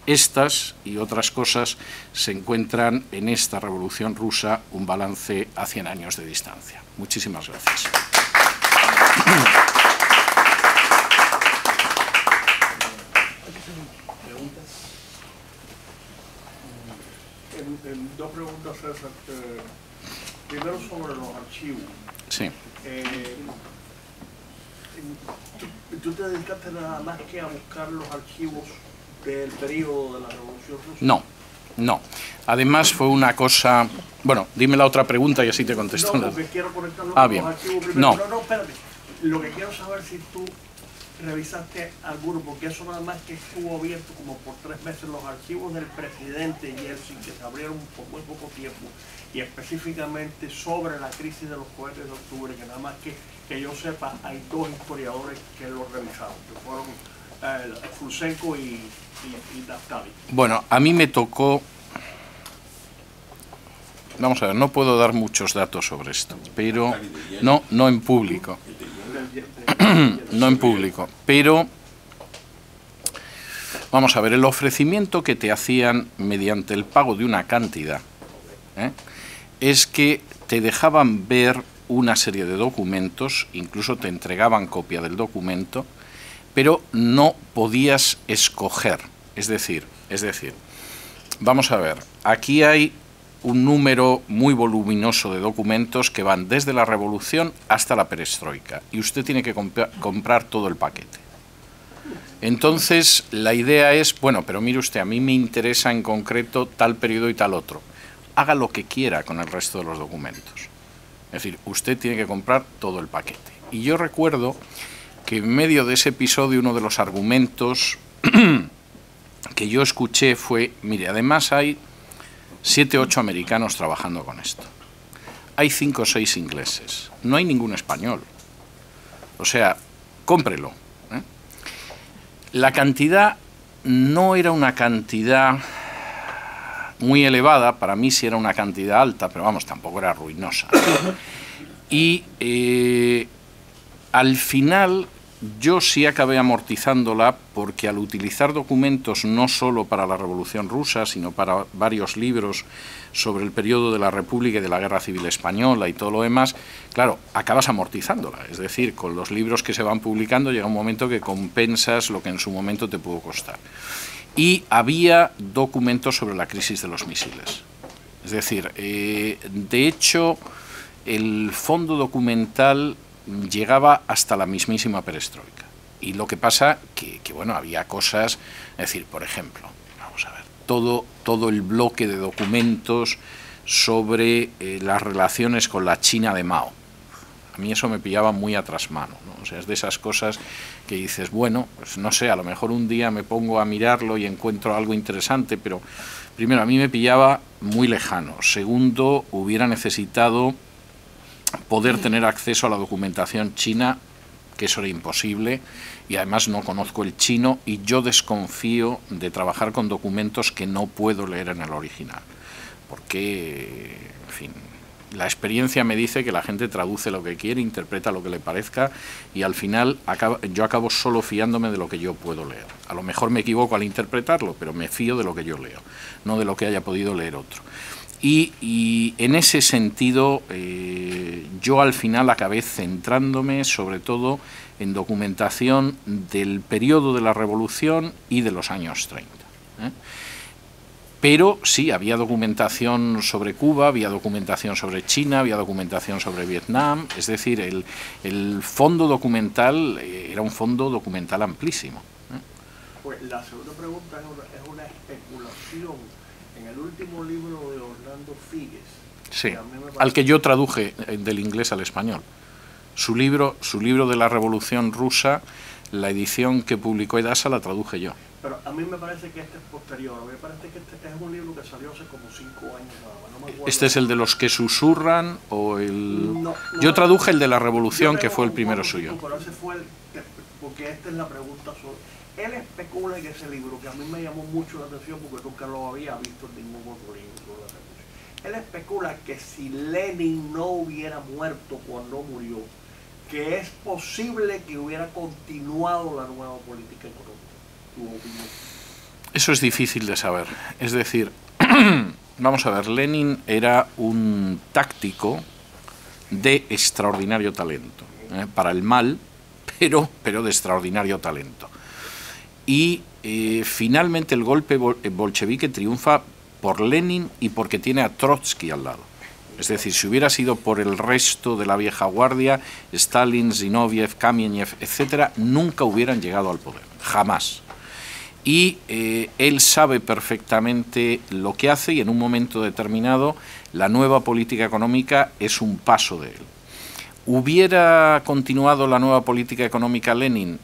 Estas y otras cosas se encuentran en esta Revolución Rusa, un balance a 100 años de distancia. Muchísimas gracias. Dos preguntas, César. Primero sobre los archivos. Sí. ¿Tú te dedicaste nada más que a buscar los archivos del periodo de la Revolución Rusa? No, no. Además fue una cosa... Bueno, dime la otra pregunta y así te contesto. No, porque quiero conectarlo con bien. los archivos primero. No. No, espérate. Lo que quiero saber es si tú revisaste alguno, porque eso nada más que estuvo abierto como por 3 meses, los archivos del presidente Yeltsin, que se abrieron por muy poco tiempo, y específicamente sobre la crisis de los cohetes de octubre, que nada más que yo sepa, hay 2 historiadores que lo revisaron, que fueron Fulsenko y Naftali. Bueno, a mí me tocó... Vamos a ver, no puedo dar muchos datos sobre esto, pero no en público. No en público, pero vamos a ver, el ofrecimiento que te hacían mediante el pago de una cantidad es que te dejaban ver una serie de documentos, incluso te entregaban copia del documento, pero no podías escoger. Es decir, vamos a ver, aquí hay un número muy voluminoso de documentos que van desde la Revolución hasta la Perestroika, y usted tiene que comprar todo el paquete. Entonces, la idea es, bueno, pero mire usted, a mí me interesa en concreto tal periodo y tal otro. Haga lo que quiera con el resto de los documentos. Es decir, usted tiene que comprar todo el paquete. Y yo recuerdo que en medio de ese episodio uno de los argumentos que yo escuché fue, mire, además hay 7 o 8 americanos trabajando con esto. Hay 5 o 6 ingleses. No hay ningún español. O sea, cómprelo. La cantidad no era una cantidad muy elevada. Para mí sí era una cantidad alta, pero vamos, tampoco era ruinosa. Y al final yo sí acabé amortizándola, porque al utilizar documentos no solo para la Revolución Rusa, sino para varios libros sobre el periodo de la República y de la Guerra Civil Española y todo lo demás, claro, acabas amortizándola. Es decir, con los libros que se van publicando llega un momento que compensas lo que en su momento te pudo costar. Y había documentos sobre la crisis de los misiles. Es decir, de hecho, el fondo documental llegaba hasta la mismísima perestroika. Y lo que pasa que bueno, había cosas, es decir, por ejemplo, vamos a ver, todo el bloque de documentos sobre las relaciones con la China de Mao. A mí eso me pillaba muy a trasmano, ¿no? O sea, es de esas cosas que dices, bueno, pues no sé, a lo mejor un día me pongo a mirarlo y encuentro algo interesante, pero primero, a mí me pillaba muy lejano. Segundo, hubiera necesitado poder tener acceso a la documentación china, que eso era imposible, y además no conozco el chino y yo desconfío de trabajar con documentos que no puedo leer en el original, porque, en fin, la experiencia me dice que la gente traduce lo que quiere, interpreta lo que le parezca y al final yo acabo solo fiándome de lo que yo puedo leer. A lo mejor me equivoco al interpretarlo, pero me fío de lo que yo leo, no de lo que haya podido leer otro. Y en ese sentido yo al final acabé centrándome sobre todo en documentación del periodo de la Revolución y de los años 30. Pero sí, había documentación sobre Cuba, había documentación sobre China, había documentación sobre Vietnam, es decir, el fondo documental era un fondo documental amplísimo. Pues la segunda pregunta es una especulación. En el último libro de Orlando Figues, sí, al que yo traduje del inglés al español. Su libro de la Revolución Rusa, la edición que publicó Edasa la traduje yo. Pero a mí me parece que este es posterior, a mí me parece que este es un libro que salió hace como 5 años nada más, no me acuerdo. ¿Este es el de los que susurran o el...? No, yo traduje el de la Revolución, que fue el primero suyo. Pero ese fue porque esta es la pregunta sobre... Él especula en ese libro, que a mí me llamó mucho la atención porque nunca lo había visto en ningún otro libro sobre la revolución. Él especula que si Lenin no hubiera muerto cuando murió, que es posible que hubiera continuado la nueva política económica. ¿Tu opinión? Eso es difícil de saber. Es decir, vamos a ver, Lenin era un táctico de extraordinario talento, para el mal, pero de extraordinario talento. Y finalmente el golpe bolchevique triunfa por Lenin y porque tiene a Trotsky al lado. Es decir, si hubiera sido por el resto de la vieja guardia, Stalin, Zinoviev, Kamenev, etcétera, nunca hubieran llegado al poder, jamás. Y él sabe perfectamente lo que hace y en un momento determinado la nueva política económica es un paso de él. ¿Hubiera continuado la nueva política económica Lenin?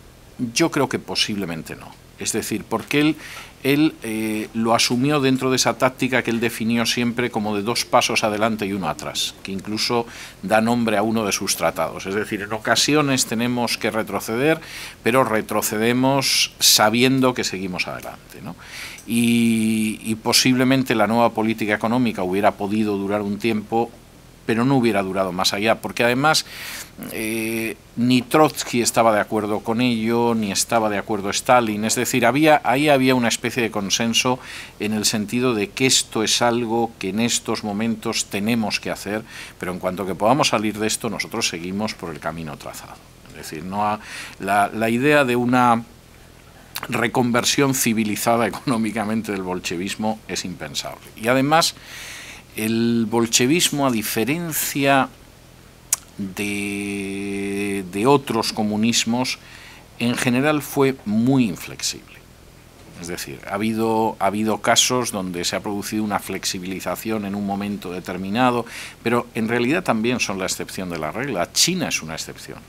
Yo creo que posiblemente no. Es decir, porque él lo asumió dentro de esa táctica que él definió siempre como de 2 pasos adelante y 1 atrás, que incluso da nombre a uno de sus tratados. Es decir, en ocasiones tenemos que retroceder, pero retrocedemos sabiendo que seguimos adelante, ¿no? Y posiblemente la nueva política económica hubiera podido durar un tiempo, pero no hubiera durado más allá, porque además ni Trotsky estaba de acuerdo con ello, ni estaba de acuerdo Stalin, es decir, ahí había una especie de consenso en el sentido de que esto es algo que en estos momentos tenemos que hacer, pero en cuanto que podamos salir de esto, nosotros seguimos por el camino trazado. Es decir, la idea de una reconversión civilizada económicamente del bolchevismo es impensable. Y además, el bolchevismo, a diferencia de otros comunismos, en general fue muy inflexible. Es decir, ha habido casos donde se ha producido una flexibilización en un momento determinado, pero en realidad también son la excepción de la regla. China es una excepción.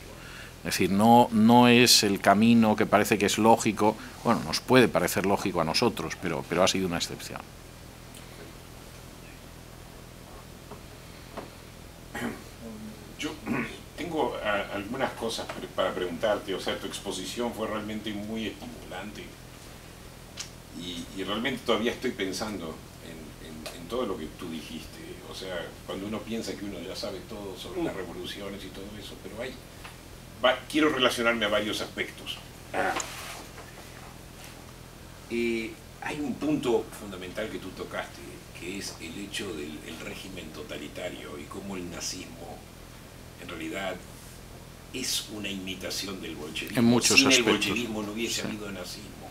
Es decir, no es el camino que parece que es lógico, bueno, nos puede parecer lógico a nosotros, pero ha sido una excepción. Yo tengo algunas cosas para preguntarte. O sea, tu exposición fue realmente muy estimulante y realmente todavía estoy pensando en todo lo que tú dijiste. O sea, cuando uno piensa que uno ya sabe todo sobre las revoluciones y todo eso, pero quiero relacionarme a varios aspectos. Hay un punto fundamental que tú tocaste, que es el hecho del régimen totalitario y cómo el nazismo en realidad es una imitación del bolchevismo. En muchos Sin aspectos. el bolchevismo no hubiese habido nazismo.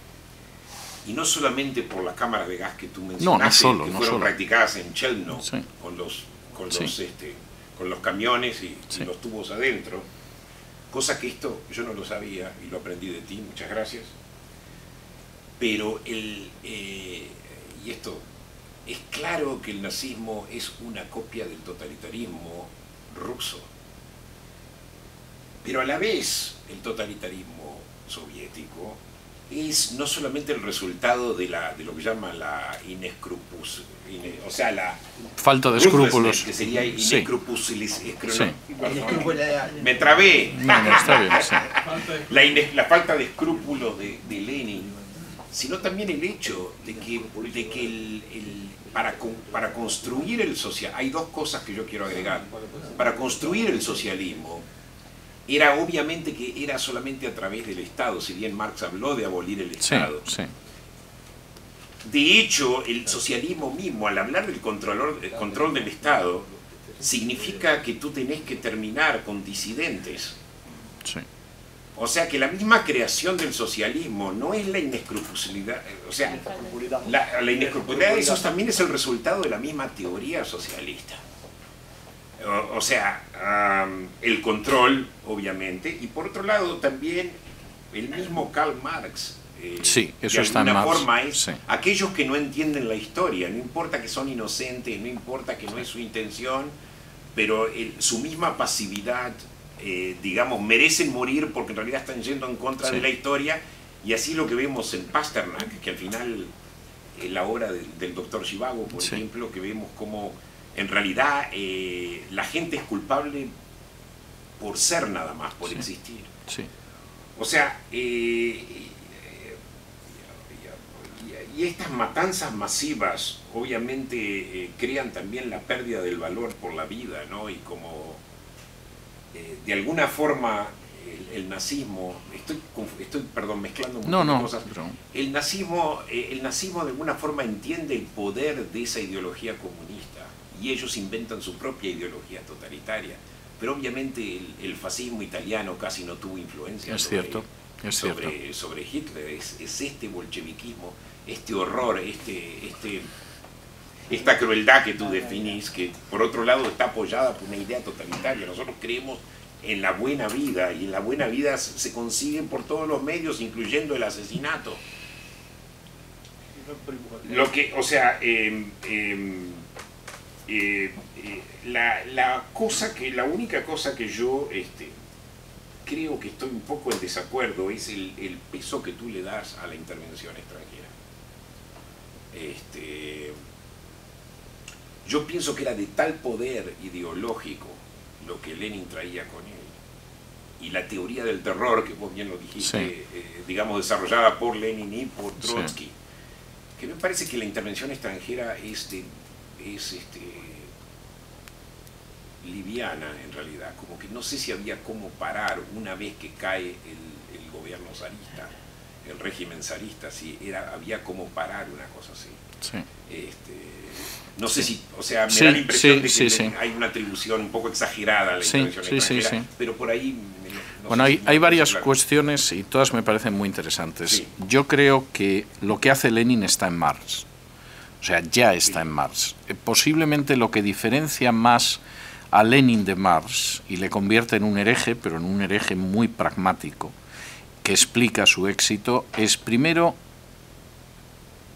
Y no solamente por las cámaras de gas que tú mencionaste, que fueron practicadas en Chelmno, sí, con los camiones y los tubos adentro, cosa que esto yo no lo sabía y lo aprendí de ti, muchas gracias. Pero y esto, es claro que el nazismo es una copia del totalitarismo ruso. Pero a la vez, el totalitarismo soviético es no solamente el resultado de lo que llama la o sea, la falta de escrúpulos, que sería inescrupulosidad. Sí. Me trabé. No, está bien, sí. La falta de escrúpulos de Lenin, sino también el hecho de que para construir el socialismo, hay dos cosas que yo quiero agregar. Para construir el socialismo, era obviamente que era solamente a través del Estado, si bien Marx habló de abolir el Estado. Sí, sí. De hecho, el socialismo mismo, al hablar del control del Estado, significa que tú tenés que terminar con disidentes. Sí. O sea que la misma creación del socialismo no es la inescrupulosidad, o sea, la inescrupulosidad, eso también es el resultado de la misma teoría socialista. O sea, el control, obviamente, y por otro lado también el mismo Karl Marx, sí, eso de está en alguna Marx, forma es sí. Aquellos que no entienden la historia, no importa que son inocentes, no importa que no es su intención, pero su misma pasividad, digamos, merecen morir porque en realidad están yendo en contra sí. de la historia, y así lo que vemos en Pasternak, que al final, en la obra del doctor Zhivago, por sí. ejemplo, que vemos como en realidad la gente es culpable por ser nada más, por sí. existir. Sí. O sea, y estas matanzas masivas obviamente crean también la pérdida del valor por la vida, ¿no? Y como de alguna forma el nazismo, estoy mezclando muchas cosas. Pero... El nazismo de alguna forma entiende el poder de esa ideología comunista y ellos inventan su propia ideología totalitaria. Pero obviamente el fascismo italiano casi no tuvo influencia sobre Hitler. Es este bolcheviquismo, este horror, esta crueldad que tú definís, que por otro lado está apoyada por una idea totalitaria. Nosotros creemos en la buena vida, y en la buena vida se consigue por todos los medios, incluyendo el asesinato. Lo que, o sea, la única cosa que yo creo que estoy un poco en desacuerdo es el peso que tú le das a la intervención extranjera. Yo pienso que era de tal poder ideológico lo que Lenin traía con él, y la teoría del terror, que vos bien lo dijiste, sí. Digamos, desarrollada por Lenin y por Trotsky, sí. Que me parece que la intervención extranjera es liviana en realidad, como que no sé si había cómo parar una vez que cae el gobierno zarista, el régimen zarista, si había cómo parar una cosa así. Sí. No sé si, o sea, me da la impresión de que hay una atribución un poco exagerada a la intervención extranjera, pero por ahí... Bueno, hay varias cuestiones y todas me parecen muy interesantes. Sí. Yo creo que lo que hace Lenin está en Marx, o sea, ya está en Marx. Posiblemente lo que diferencia más a Lenin de Marx y le convierte en un hereje, pero en un hereje muy pragmático, que explica su éxito, es primero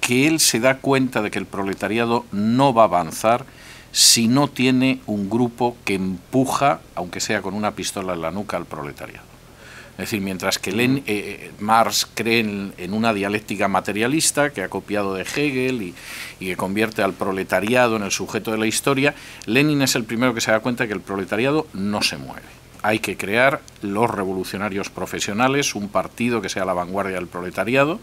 que él se da cuenta de que el proletariado no va a avanzar si no tiene un grupo que empuja, aunque sea con una pistola en la nuca, al proletariado. Es decir, mientras que Marx cree en una dialéctica materialista que ha copiado de Hegel y que convierte al proletariado en el sujeto de la historia, Lenin es el primero que se da cuenta de que el proletariado no se mueve. Hay que crear los revolucionarios profesionales, un partido que sea la vanguardia del proletariado,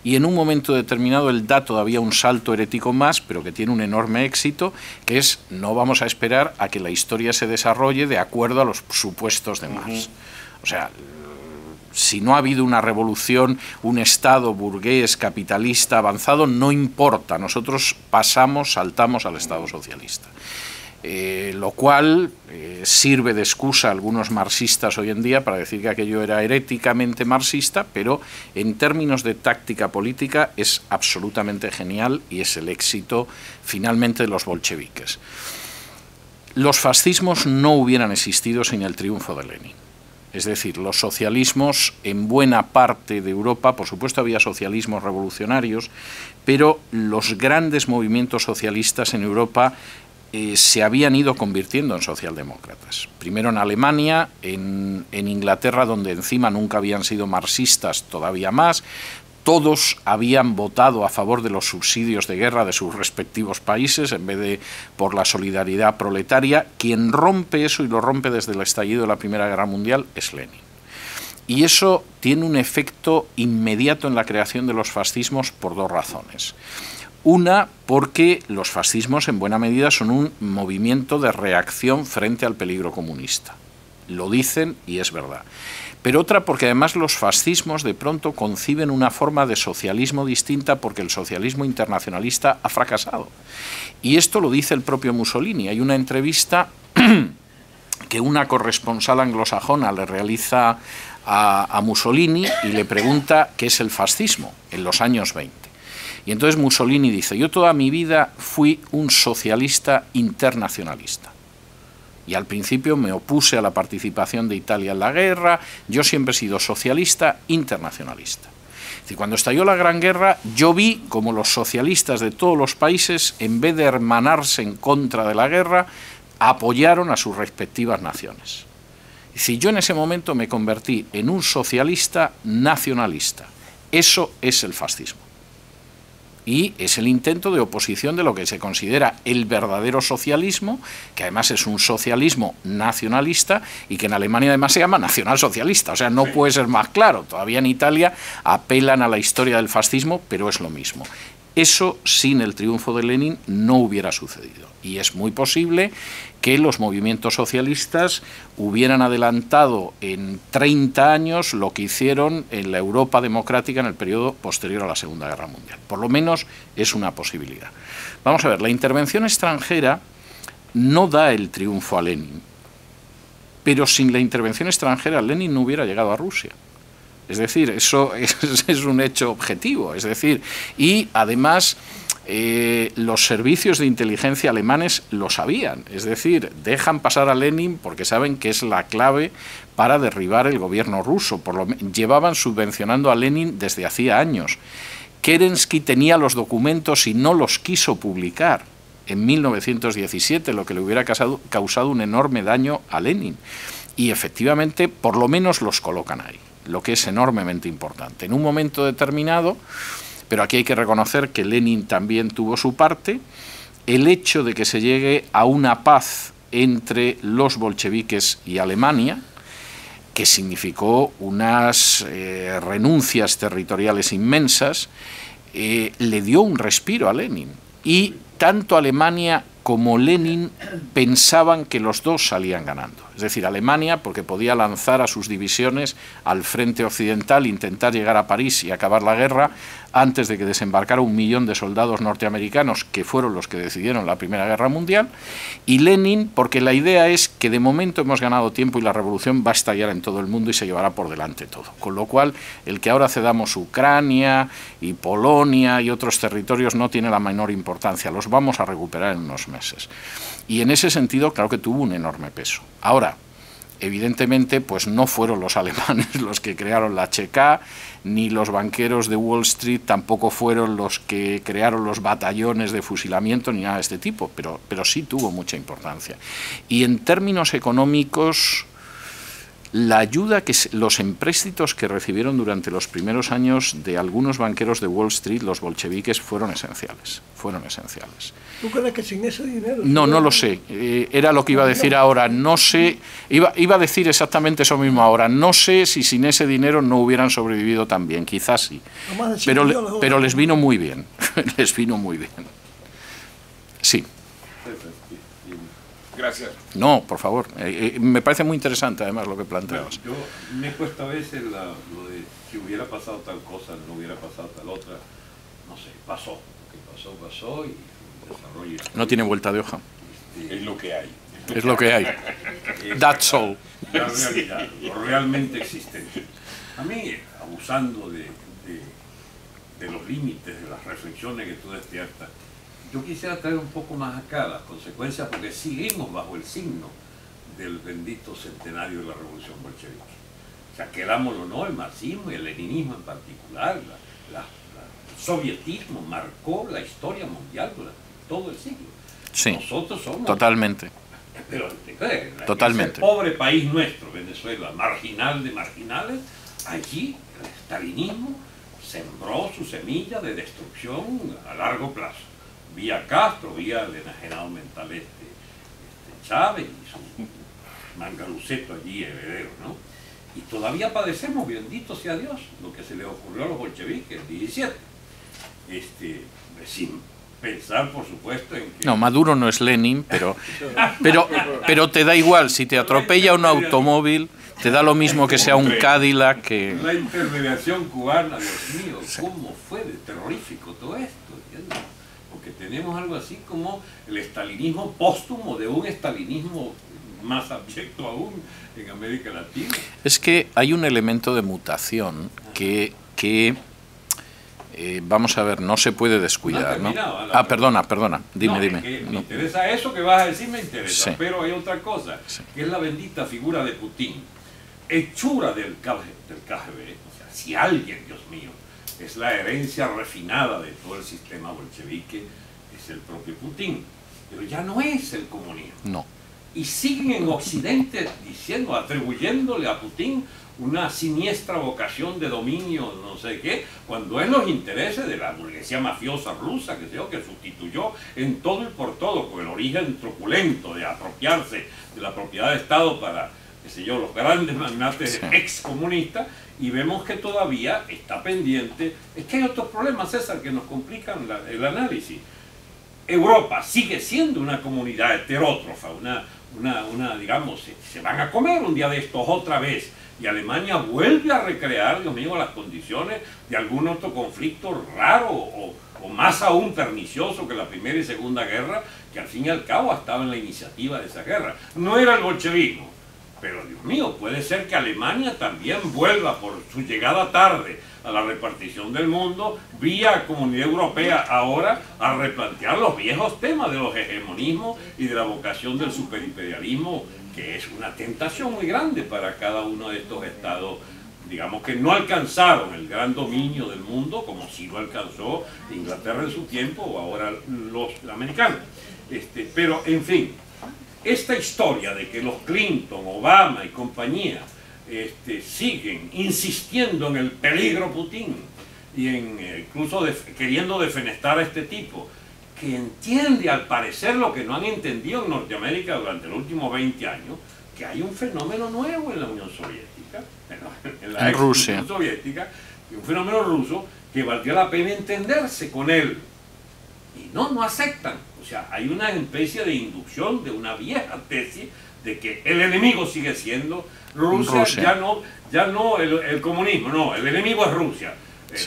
y en un momento determinado él da todavía un salto herético más, pero que tiene un enorme éxito, que es: no vamos a esperar a que la historia se desarrolle de acuerdo a los supuestos de Marx. O sea, si no ha habido una revolución, un Estado burgués, capitalista, avanzado, no importa, nosotros saltamos al Estado socialista. Lo cual sirve de excusa a algunos marxistas hoy en día para decir que aquello era heréticamente marxista, pero en términos de táctica política es absolutamente genial y es el éxito finalmente de los bolcheviques. Los fascismos no hubieran existido sin el triunfo de Lenin. Es decir, los socialismos en buena parte de Europa, por supuesto había socialismos revolucionarios, pero los grandes movimientos socialistas en Europa se habían ido convirtiendo en socialdemócratas. Primero en Alemania, en Inglaterra, donde encima nunca habían sido marxistas, todavía más. Todos habían votado a favor de los subsidios de guerra de sus respectivos países en vez de por la solidaridad proletaria. Quien rompe eso, y lo rompe desde el estallido de la Primera Guerra Mundial, es Lenin. Y eso tiene un efecto inmediato en la creación de los fascismos por dos razones. Una, porque los fascismos en buena medida son un movimiento de reacción frente al peligro comunista. Lo dicen y es verdad. Pero otra, porque además los fascismos de pronto conciben una forma de socialismo distinta porque el socialismo internacionalista ha fracasado. Y esto lo dice el propio Mussolini. Hay una entrevista que una corresponsal anglosajona le realiza a Mussolini y le pregunta qué es el fascismo en los años 20. Y entonces Mussolini dice: yo toda mi vida fui un socialista internacionalista. Y al principio me opuse a la participación de Italia en la guerra, yo siempre he sido socialista internacionalista. Y cuando estalló la Gran Guerra, yo vi como los socialistas de todos los países, en vez de hermanarse en contra de la guerra, apoyaron a sus respectivas naciones. Y yo en ese momento me convertí en un socialista nacionalista. Eso es el fascismo. Y es el intento de oposición de lo que se considera el verdadero socialismo, que además es un socialismo nacionalista y que en Alemania además se llama nacionalsocialista. O sea, no puede ser más claro. Todavía en Italia apelan a la historia del fascismo, pero es lo mismo. Eso, sin el triunfo de Lenin, no hubiera sucedido. Y es muy posible que los movimientos socialistas hubieran adelantado en 30 años lo que hicieron en la Europa democrática en el periodo posterior a la Segunda Guerra Mundial. Por lo menos es una posibilidad. Vamos a ver, la intervención extranjera no da el triunfo a Lenin, pero sin la intervención extranjera Lenin no hubiera llegado a Rusia. Es decir, eso es un hecho objetivo. Es decir, y además los servicios de inteligencia alemanes lo sabían. Es decir, dejan pasar a Lenin porque saben que es la clave para derribar el gobierno ruso. Llevaban subvencionando a Lenin desde hacía años. Kerensky tenía los documentos y no los quiso publicar en 1917, lo que le hubiera causado un enorme daño a Lenin. Y efectivamente, por lo menos los colocan ahí, lo que es enormemente importante. En un momento determinado, pero aquí hay que reconocer que Lenin también tuvo su parte, el hecho de que se llegue a una paz entre los bolcheviques y Alemania, que significó unas renuncias territoriales inmensas, le dio un respiro a Lenin. Y tanto Alemania como Lenin pensaban que los dos salían ganando. Es decir, Alemania, porque podía lanzar a sus divisiones al frente occidental, intentar llegar a París y acabar la guerra antes de que desembarcara 1 millón de soldados norteamericanos, que fueron los que decidieron la Primera Guerra Mundial, y Lenin, porque la idea es que de momento hemos ganado tiempo y la revolución va a estallar en todo el mundo y se llevará por delante todo. Con lo cual, el que ahora cedamos Ucrania y Polonia y otros territorios no tiene la menor importancia, los vamos a recuperar en unos meses. Y en ese sentido, claro que tuvo un enorme peso. Ahora, evidentemente, pues no fueron los alemanes los que crearon la CK, ni los banqueros de Wall Street tampoco fueron los que crearon los batallones de fusilamiento ni nada de este tipo, pero sí tuvo mucha importancia. Y en términos económicos, la ayuda los empréstitos que recibieron durante los primeros años de algunos banqueros de Wall Street, los bolcheviques, fueron esenciales. ¿Tú crees que sin ese dinero? No lo sé. Era lo que iba a decir ahora. No sé. Iba a decir exactamente eso mismo ahora. No sé si sin ese dinero no hubieran sobrevivido tan bien. Quizás sí. Pero les vino muy bien. Les vino muy bien. Sí. Gracias. No, por favor. Me parece muy interesante, además, lo que planteabas. Yo me cuesta a veces lo de si hubiera pasado tal cosa, no hubiera pasado tal otra. No sé, pasó. Lo que pasó y el desarrollo. No tiene vuelta de hoja. Es lo que hay. Es lo que hay. That's all. La realidad, lo realmente existente. A mí, abusando de los límites, de las reflexiones que tú despiertas, yo quisiera traer un poco más acá las consecuencias, porque seguimos bajo el signo del bendito centenario de la Revolución Bolchevique. O sea, querámoslo o no, el marxismo y el leninismo en particular, el sovietismo marcó la historia mundial durante todo el siglo. Sí, nosotros somos... Totalmente. Pero Totalmente. Ese pobre país nuestro, Venezuela, marginal de marginales, allí el estalinismo sembró su semilla de destrucción a largo plazo. Vía Castro, vía el enajenado mental Chávez y su mangaluceto allí, heredero, ¿no? Y todavía padecemos, bendito sea Dios, lo que se le ocurrió a los bolcheviques el 17. Sin pensar, por supuesto, en que... No, Maduro no es Lenin, pero te da igual, si te atropella un automóvil, te da lo mismo que sea un Cadillac que... La intermediación cubana, Dios mío, ¿cómo fue de terrorífico todo esto? ¿Entiendes? Porque tenemos algo así como el estalinismo póstumo de un estalinismo más abyecto aún en América Latina. Es que hay un elemento de mutación que vamos a ver, no se puede descuidar, ¿no? Perdona, dime. Me interesa eso que vas a decir, me interesa, sí. Pero hay otra cosa, sí. Que es la bendita figura de Putin, hechura del KGB, o sea, si alguien, Dios mío, es la herencia refinada de todo el sistema bolchevique, es el propio Putin, pero ya no es el comunismo. No. Y siguen en Occidente diciendo, atribuyéndole a Putin una siniestra vocación de dominio, no sé qué, cuando es los intereses de la burguesía mafiosa rusa, que sustituyó en todo y por todo, con el origen truculento de apropiarse de la propiedad de Estado para, los grandes magnates excomunistas, y vemos que todavía está pendiente. Es que hay otros problemas, César, que nos complican el análisis. Europa sigue siendo una comunidad heterótrofa, digamos, se van a comer un día de estos otra vez, y Alemania vuelve a recrear, Dios mío, las condiciones de algún otro conflicto raro o más aún pernicioso que la Primera y Segunda Guerra, que al fin y al cabo estaba en la iniciativa de esa guerra. No era el bolchevismo, pero Dios mío, puede ser que Alemania también vuelva por su llegada tarde a la repartición del mundo, vía Comunidad Europea ahora, a replantear los viejos temas de los hegemonismos y de la vocación del superimperialismo, que es una tentación muy grande para cada uno de estos estados, digamos, que no alcanzaron el gran dominio del mundo, como sí lo alcanzó Inglaterra en su tiempo, o ahora los americanos. Pero, en fin, esta historia de que los Clinton, Obama y compañía siguen insistiendo en el peligro Putin y incluso queriendo defenestrar a este tipo, que entiende al parecer lo que no han entendido en Norteamérica durante los últimos 20 años, que hay un fenómeno nuevo en la Unión Soviética, en la Rusia. Unión Soviética, un fenómeno ruso que valdría la pena entenderse con él. Y no aceptan. O sea, hay una especie de inducción de una vieja tesis de que el enemigo sigue siendo Rusia. Ya no el comunismo, no, el enemigo es Rusia.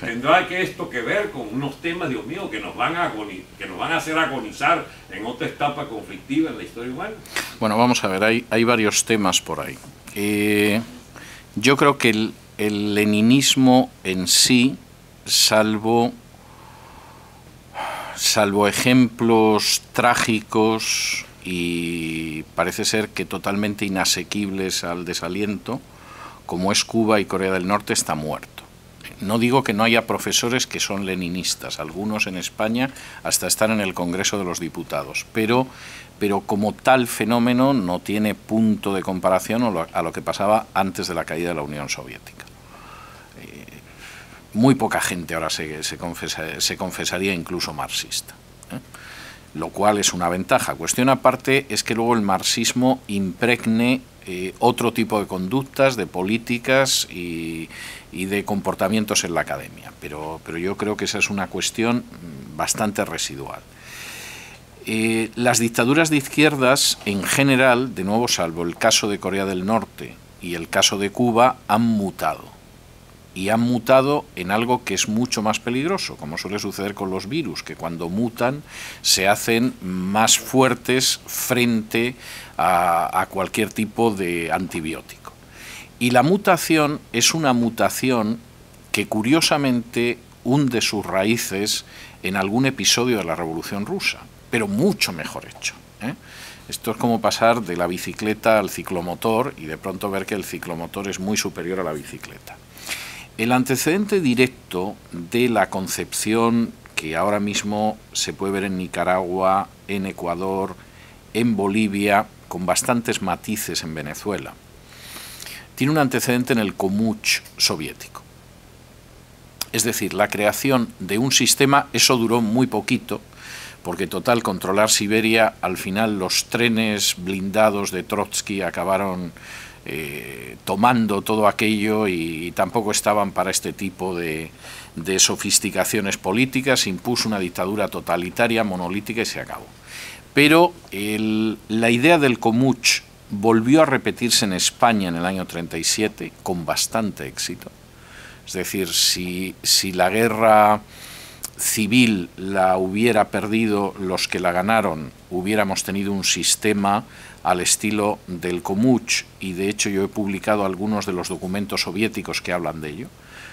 Tendrá que ver con unos temas, Dios mío, que nos van a hacer agonizar en otra etapa conflictiva en la historia humana. Bueno, vamos a ver, hay varios temas por ahí. Yo creo que el leninismo en sí, salvo ejemplos trágicos y parece ser que totalmente inasequibles al desaliento, como es Cuba y Corea del Norte, está muerto. No digo que no haya profesores que son leninistas, algunos en España hasta están en el Congreso de los Diputados, pero como tal fenómeno no tiene punto de comparación a lo que pasaba antes de la caída de la Unión Soviética. Muy poca gente ahora se confesaría incluso marxista, lo cual es una ventaja. Cuestión aparte es que luego el marxismo impregne otro tipo de conductas, de políticas y de comportamientos en la academia, pero yo creo que esa es una cuestión bastante residual. Las dictaduras de izquierdas en general, de nuevo salvo el caso de Corea del Norte y el caso de Cuba, han mutado. Y han mutado en algo que es mucho más peligroso, como suele suceder con los virus, que cuando mutan se hacen más fuertes frente a cualquier tipo de antibiótico. Y la mutación es una mutación que curiosamente hunde sus raíces en algún episodio de la Revolución Rusa, pero mucho mejor hecho, Esto es como pasar de la bicicleta al ciclomotor y de pronto ver que el ciclomotor es muy superior a la bicicleta. El antecedente directo de la concepción que ahora mismo se puede ver en Nicaragua, en Ecuador, en Bolivia, con bastantes matices en Venezuela. Tiene un antecedente en el Komuch soviético. Es decir, la creación de un sistema, eso duró muy poquito, porque total, controlar Siberia, al final los trenes blindados de Trotsky acabaron tomando todo aquello y tampoco estaban para este tipo de sofisticaciones políticas. Se impuso una dictadura totalitaria, monolítica y se acabó. Pero la idea del Komuch volvió a repetirse en España en el año 37 con bastante éxito. Es decir, si la guerra civil la hubiera perdido los que la ganaron, hubiéramos tenido un sistema al estilo del Komuch, y de hecho yo he publicado algunos de los documentos soviéticos que hablan de ello.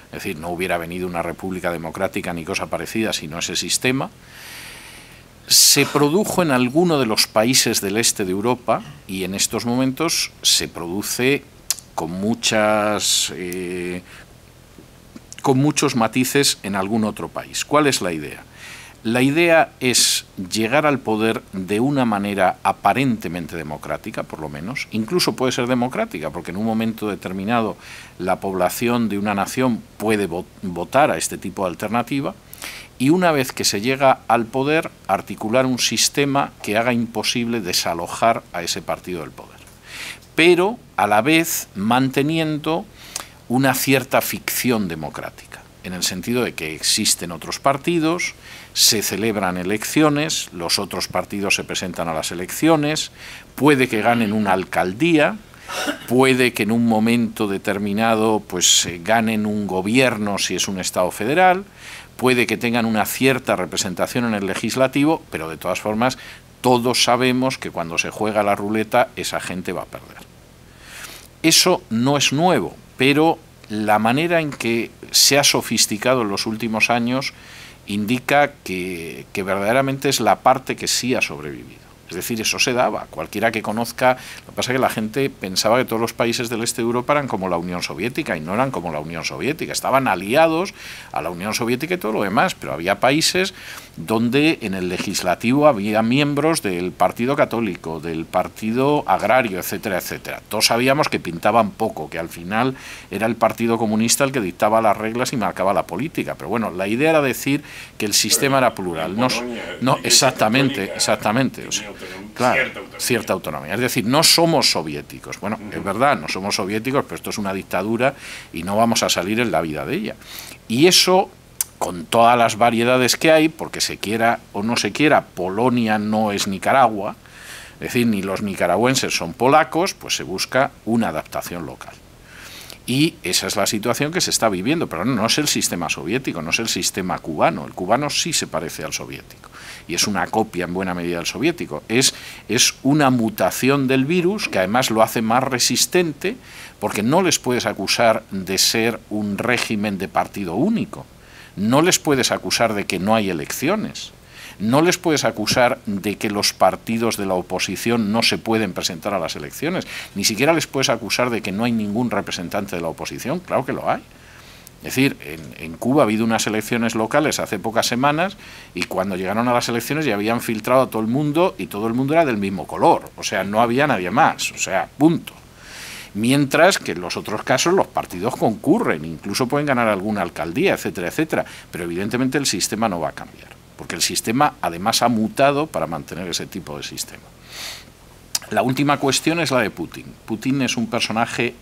Es decir, no hubiera venido una república democrática ni cosa parecida sino ese sistema. Se produjo en alguno de los países del este de Europa y en estos momentos se produce con muchos matices en algún otro país. ¿Cuál es la idea? La idea es llegar al poder de una manera aparentemente democrática, por lo menos. Incluso puede ser democrática, porque en un momento determinado la población de una nación puede votar a este tipo de alternativa. Y una vez que se llega al poder, articular un sistema que haga imposible desalojar a ese partido del poder. Pero, a la vez, manteniendo una cierta ficción democrática, en el sentido de que existen otros partidos, se celebran elecciones, los otros partidos se presentan a las elecciones, puede que ganen una alcaldía, puede que en un momento determinado pues ganen un gobierno si es un Estado federal, puede que tengan una cierta representación en el legislativo, pero de todas formas todos sabemos que cuando se juega la ruleta esa gente va a perder. Eso no es nuevo, pero la manera en que se ha sofisticado en los últimos años indica que verdaderamente es la parte que sí ha sobrevivido. Es decir, eso se daba. Cualquiera que conozca, lo que pasa es que la gente pensaba que todos los países del este de Europa eran como la Unión Soviética, y no eran como la Unión Soviética. Estaban aliados a la Unión Soviética y todo lo demás, pero había países donde en el legislativo había miembros del Partido Católico, del Partido Agrario, etcétera, etcétera. Todos sabíamos que pintaban poco, que al final era el Partido Comunista el que dictaba las reglas y marcaba la política. Pero bueno, la idea era decir que el sistema era plural. No, exactamente. O sea, claro, cierta autonomía. Es decir, no somos soviéticos. Bueno, es verdad, no somos soviéticos, pero esto es una dictadura y no vamos a salir en la vida de ella. Y eso, con todas las variedades que hay, porque se quiera o no se quiera, Polonia no es Nicaragua, es decir, ni los nicaragüenses son polacos, pues se busca una adaptación local. Y esa es la situación que se está viviendo, pero no es el sistema soviético, no es el sistema cubano. El cubano sí se parece al soviético y es una copia en buena medida del soviético. Es una mutación del virus que además lo hace más resistente, porque no les puedes acusar de ser un régimen de partido único, no les puedes acusar de que no hay elecciones, no les puedes acusar de que los partidos de la oposición no se pueden presentar a las elecciones, ni siquiera les puedes acusar de que no hay ningún representante de la oposición. Claro que lo hay. Es decir, en Cuba ha habido unas elecciones locales hace pocas semanas y cuando llegaron a las elecciones ya habían filtrado a todo el mundo y todo el mundo era del mismo color, o sea, no había nadie más, o sea, punto. Mientras que en los otros casos los partidos concurren, incluso pueden ganar alguna alcaldía, etcétera, etcétera, pero evidentemente el sistema no va a cambiar, porque el sistema además ha mutado para mantener ese tipo de sistema. La última cuestión es la de Putin. Putin es un personaje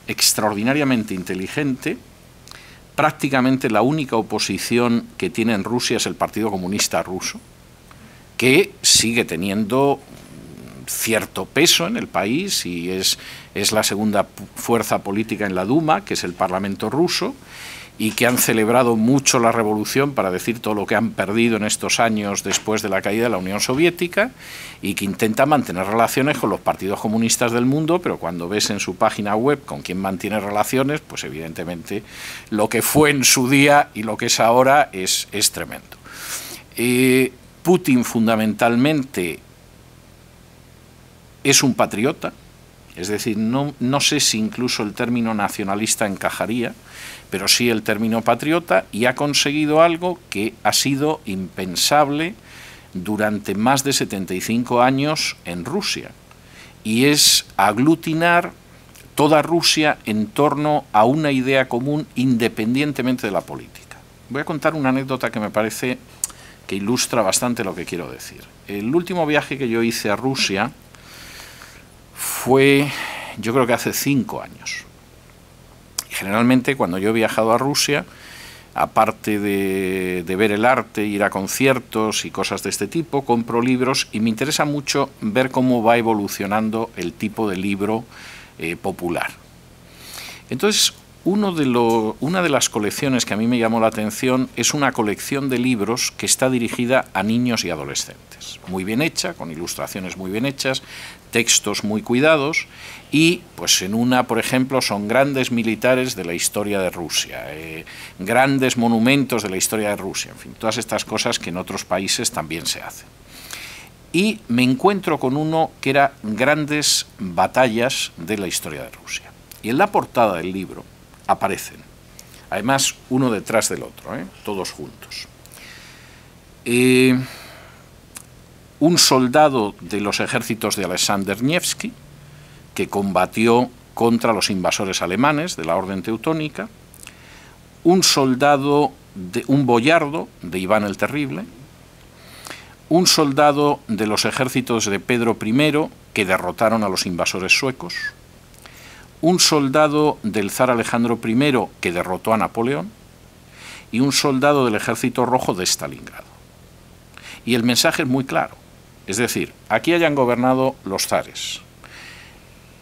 extraordinariamente inteligente. Prácticamente la única oposición que tiene en Rusia es el Partido Comunista Ruso, que sigue teniendo cierto peso en el país y es la segunda fuerza política en la Duma, que es el Parlamento ruso, y que han celebrado mucho la revolución para decir todo lo que han perdido en estos años después de la caída de la Unión Soviética, y que intenta mantener relaciones con los partidos comunistas del mundo, pero cuando ves en su página web con quién mantiene relaciones, pues evidentemente lo que fue en su día y lo que es ahora es tremendo. Putin fundamentalmente es un patriota, es decir, no sé si incluso el término nacionalista encajaría, pero sí el término patriota, y ha conseguido algo que ha sido impensable durante más de 75 años en Rusia, y es aglutinar toda Rusia en torno a una idea común independientemente de la política. Voy a contar una anécdota que me parece que ilustra bastante lo que quiero decir. El último viaje que yo hice a Rusia fue, yo creo que hace 5 años. Y generalmente cuando yo he viajado a Rusia, aparte de ver el arte, ir a conciertos y cosas de este tipo, compro libros y me interesa mucho ver cómo va evolucionando el tipo de libro popular. Entonces, una de las colecciones que a mí me llamó la atención es una colección de libros que está dirigida a niños y adolescentes. Muy bien hecha, con ilustraciones muy bien hechas, textos muy cuidados, y pues en una, por ejemplo, son grandes militares de la historia de Rusia, grandes monumentos de la historia de Rusia, en fin, todas estas cosas que en otros países también se hacen. Y me encuentro con uno que era grandes batallas de la historia de Rusia. Y en la portada del libro aparecen, además uno detrás del otro, todos juntos. Un soldado de los ejércitos de Alexander Nevsky, que combatió contra los invasores alemanes de la Orden Teutónica, un soldado, un boyardo de Iván el Terrible, un soldado de los ejércitos de Pedro I, que derrotaron a los invasores suecos, un soldado del zar Alejandro I, que derrotó a Napoleón, y un soldado del Ejército Rojo de Stalingrado. Y el mensaje es muy claro, es decir, aquí hayan gobernado los zares,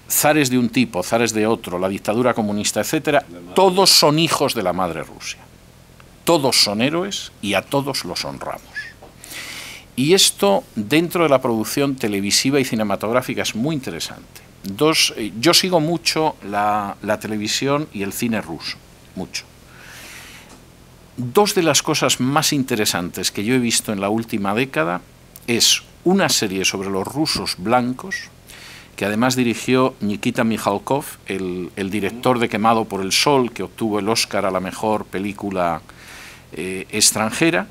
zares de un tipo, zares de otro, la dictadura comunista, etcétera, todos son hijos de la madre Rusia, todos son héroes y a todos los honramos. Y esto, dentro de la producción televisiva y cinematográfica, es muy interesante. Yo sigo mucho la televisión y el cine ruso, mucho. Dos de las cosas más interesantes que yo he visto en la última década es una serie sobre los rusos blancos, que además dirigió Nikita Mikhalkov, el director de Quemado por el Sol, que obtuvo el Oscar a la mejor película extranjera,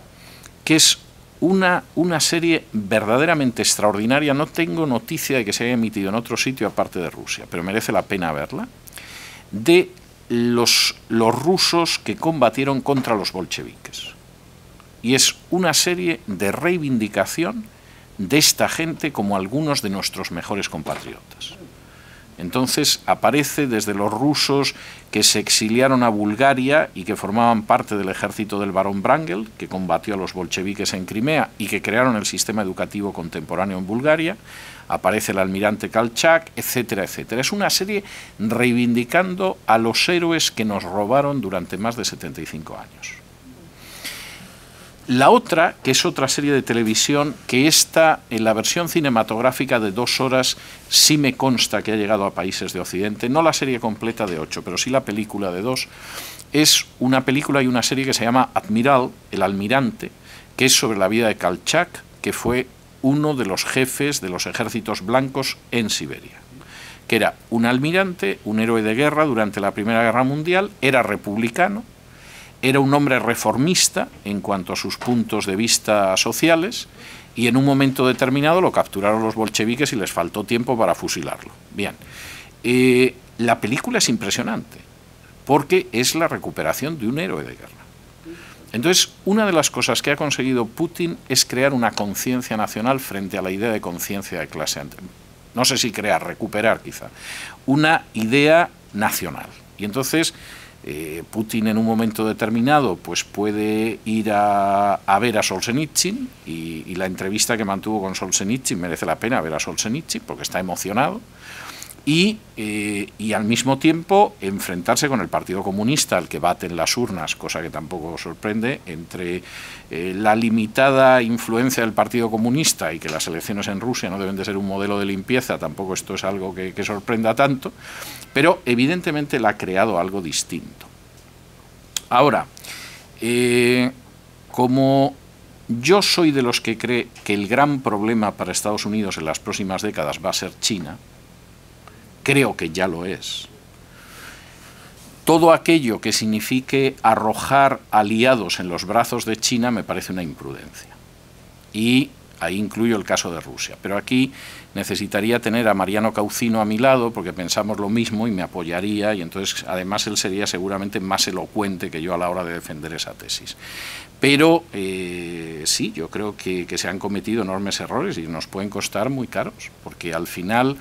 que es una serie verdaderamente extraordinaria. No tengo noticia de que se haya emitido en otro sitio aparte de Rusia, pero merece la pena verla, de los rusos que combatieron contra los bolcheviques. Y es una serie de reivindicación de esta gente como algunos de nuestros mejores compatriotas. Entonces aparece desde los rusos que se exiliaron a Bulgaria y que formaban parte del ejército del barón Wrangel, que combatió a los bolcheviques en Crimea y que crearon el sistema educativo contemporáneo en Bulgaria. Aparece el almirante Kolchak, etcétera, etcétera. Es una serie reivindicando a los héroes que nos robaron durante más de 75 años. La otra, que es otra serie de televisión, que está en la versión cinematográfica de 2 horas, sí me consta que ha llegado a países de Occidente, no la serie completa de 8, pero sí la película de 2, es una película y una serie que se llama Admiral, el almirante, que es sobre la vida de Kolchak, que fue uno de los jefes de los ejércitos blancos en Siberia, que era un almirante, un héroe de guerra durante la Primera Guerra Mundial, era republicano, era un hombre reformista en cuanto a sus puntos de vista sociales, y en un momento determinado lo capturaron los bolcheviques y les faltó tiempo para fusilarlo. Bien, la película es impresionante, porque es la recuperación de un héroe de guerra. Entonces, una de las cosas que ha conseguido Putin es crear una conciencia nacional frente a la idea de conciencia de clase. No sé si crear, recuperar quizá, una idea nacional. Y entonces Putin en un momento determinado pues puede ir a ver a Solzhenitsyn, y la entrevista que mantuvo con Solzhenitsyn merece la pena ver a Solzhenitsyn porque está emocionado, y al mismo tiempo enfrentarse con el Partido Comunista, al que baten las urnas, cosa que tampoco sorprende, entre la limitada influencia del Partido Comunista y que las elecciones en Rusia no deben de ser un modelo de limpieza, tampoco esto es algo que sorprenda tanto, pero evidentemente le ha creado algo distinto. Ahora, como yo soy de los que cree que el gran problema para Estados Unidos en las próximas décadas va a ser China, creo que ya lo es. Todo aquello que signifique arrojar aliados en los brazos de China me parece una imprudencia. Y Ahí incluyo el caso de Rusia. Pero aquí necesitaría tener a Mariano Caucino a mi lado, porque pensamos lo mismo y me apoyaría, y entonces además él sería seguramente más elocuente que yo a la hora de defender esa tesis. Pero sí, yo creo que se han cometido enormes errores y nos pueden costar muy caros, porque al final,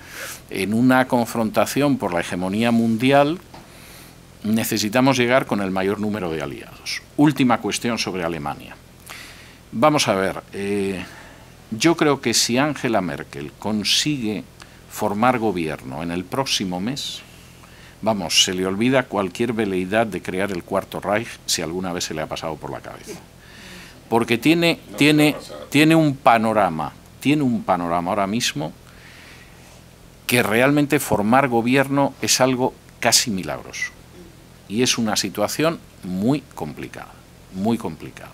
en una confrontación por la hegemonía mundial, necesitamos llegar con el mayor número de aliados. Última cuestión sobre Alemania. Vamos a ver, yo creo que si Angela Merkel consigue formar gobierno en el próximo mes, vamos, se le olvida cualquier veleidad de crear el Cuarto Reich si alguna vez se le ha pasado por la cabeza. Porque tiene un panorama ahora mismo que realmente formar gobierno es algo casi milagroso. Y es una situación muy complicada, muy complicada.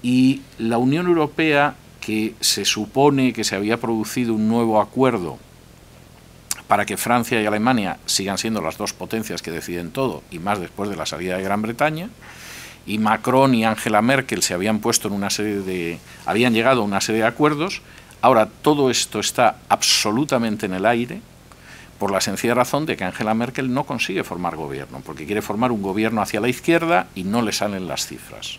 Y la Unión Europea, que se supone que se había producido un nuevo acuerdo para que Francia y Alemania sigan siendo las dos potencias que deciden todo, y más después de la salida de Gran Bretaña, y Macron y Angela Merkel se habían puesto en habían llegado a una serie de acuerdos. Ahora todo esto está absolutamente en el aire, por la sencilla razón de que Angela Merkel no consigue formar gobierno, porque quiere formar un gobierno hacia la izquierda y no le salen las cifras.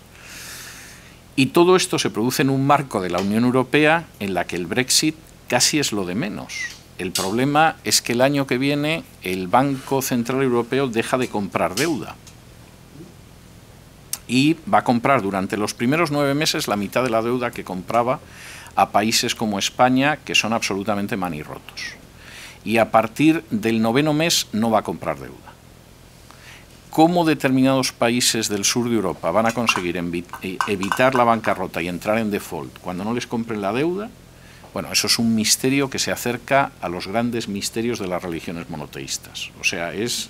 Y todo esto se produce en un marco de la Unión Europea en la que el Brexit casi es lo de menos. El problema es que el año que viene el Banco Central Europeo deja de comprar deuda. Y va a comprar durante los primeros 9 meses la mitad de la deuda que compraba a países como España, que son absolutamente manirrotos. Y a partir del 9º mes no va a comprar deuda. ¿Cómo determinados países del sur de Europa van a conseguir evitar la bancarrota y entrar en default cuando no les compren la deuda? Bueno, eso es un misterio que se acerca a los grandes misterios de las religiones monoteístas. O sea, es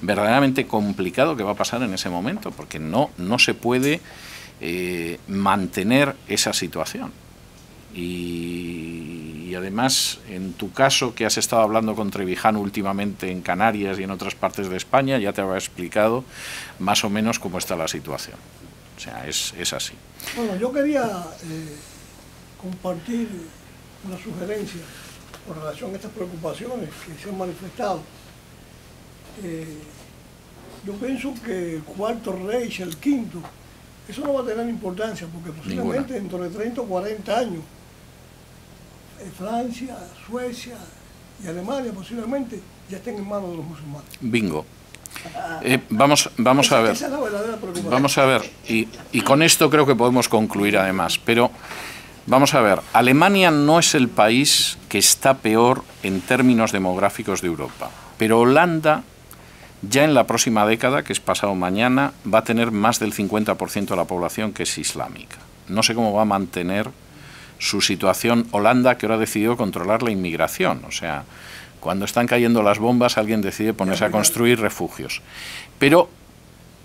verdaderamente complicado qué va a pasar en ese momento, porque no se puede mantener esa situación. Y además, en tu caso, que has estado hablando con Trevijano últimamente en Canarias y en otras partes de España, ya te habrá explicado más o menos cómo está la situación. O sea, es así. Bueno, yo quería compartir una sugerencia con relación a estas preocupaciones que se han manifestado. Yo pienso que el Cuarto Reich, el quinto, eso no va a tener importancia, porque posiblemente dentro de 30 o 40 años, Francia, Suecia y Alemania posiblemente ya estén en manos de los musulmanes. Bingo. Vamos a ver. Esa es la verdadera preocupación. Vamos a ver, y con esto creo que podemos concluir además, pero vamos a ver, Alemania no es el país que está peor en términos demográficos de Europa, pero Holanda ya en la próxima década, que es pasado mañana, va a tener más del 50% de la población que es islámica. No sé cómo va a mantener su situación Holanda, que ahora ha decidido controlar la inmigración. O sea, cuando están cayendo las bombas, alguien decide ponerse a construir refugios. Pero,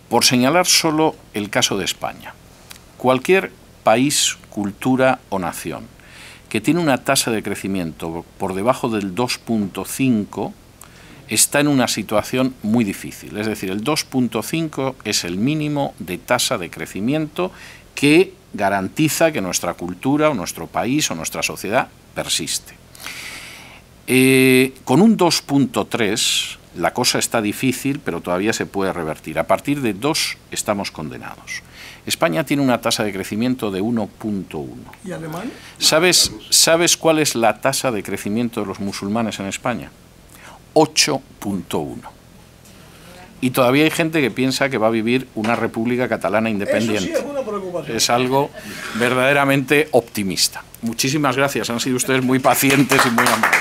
por señalar solo el caso de España, cualquier país, cultura o nación que tiene una tasa de crecimiento por debajo del 2.5 está en una situación muy difícil. Es decir, el 2.5 es el mínimo de tasa de crecimiento que garantiza que nuestra cultura o nuestro país o nuestra sociedad persiste. Con un 2.3 la cosa está difícil, pero todavía se puede revertir. A partir de 2 estamos condenados. España tiene una tasa de crecimiento de 1.1. ¿Y Alemania? ¿Sabes cuál es la tasa de crecimiento de los musulmanes en España? 8.1. Y todavía hay gente que piensa que va a vivir una república catalana independiente. Eso sí es una preocupación. Es algo verdaderamente optimista. Muchísimas gracias, han sido ustedes muy pacientes y muy amables.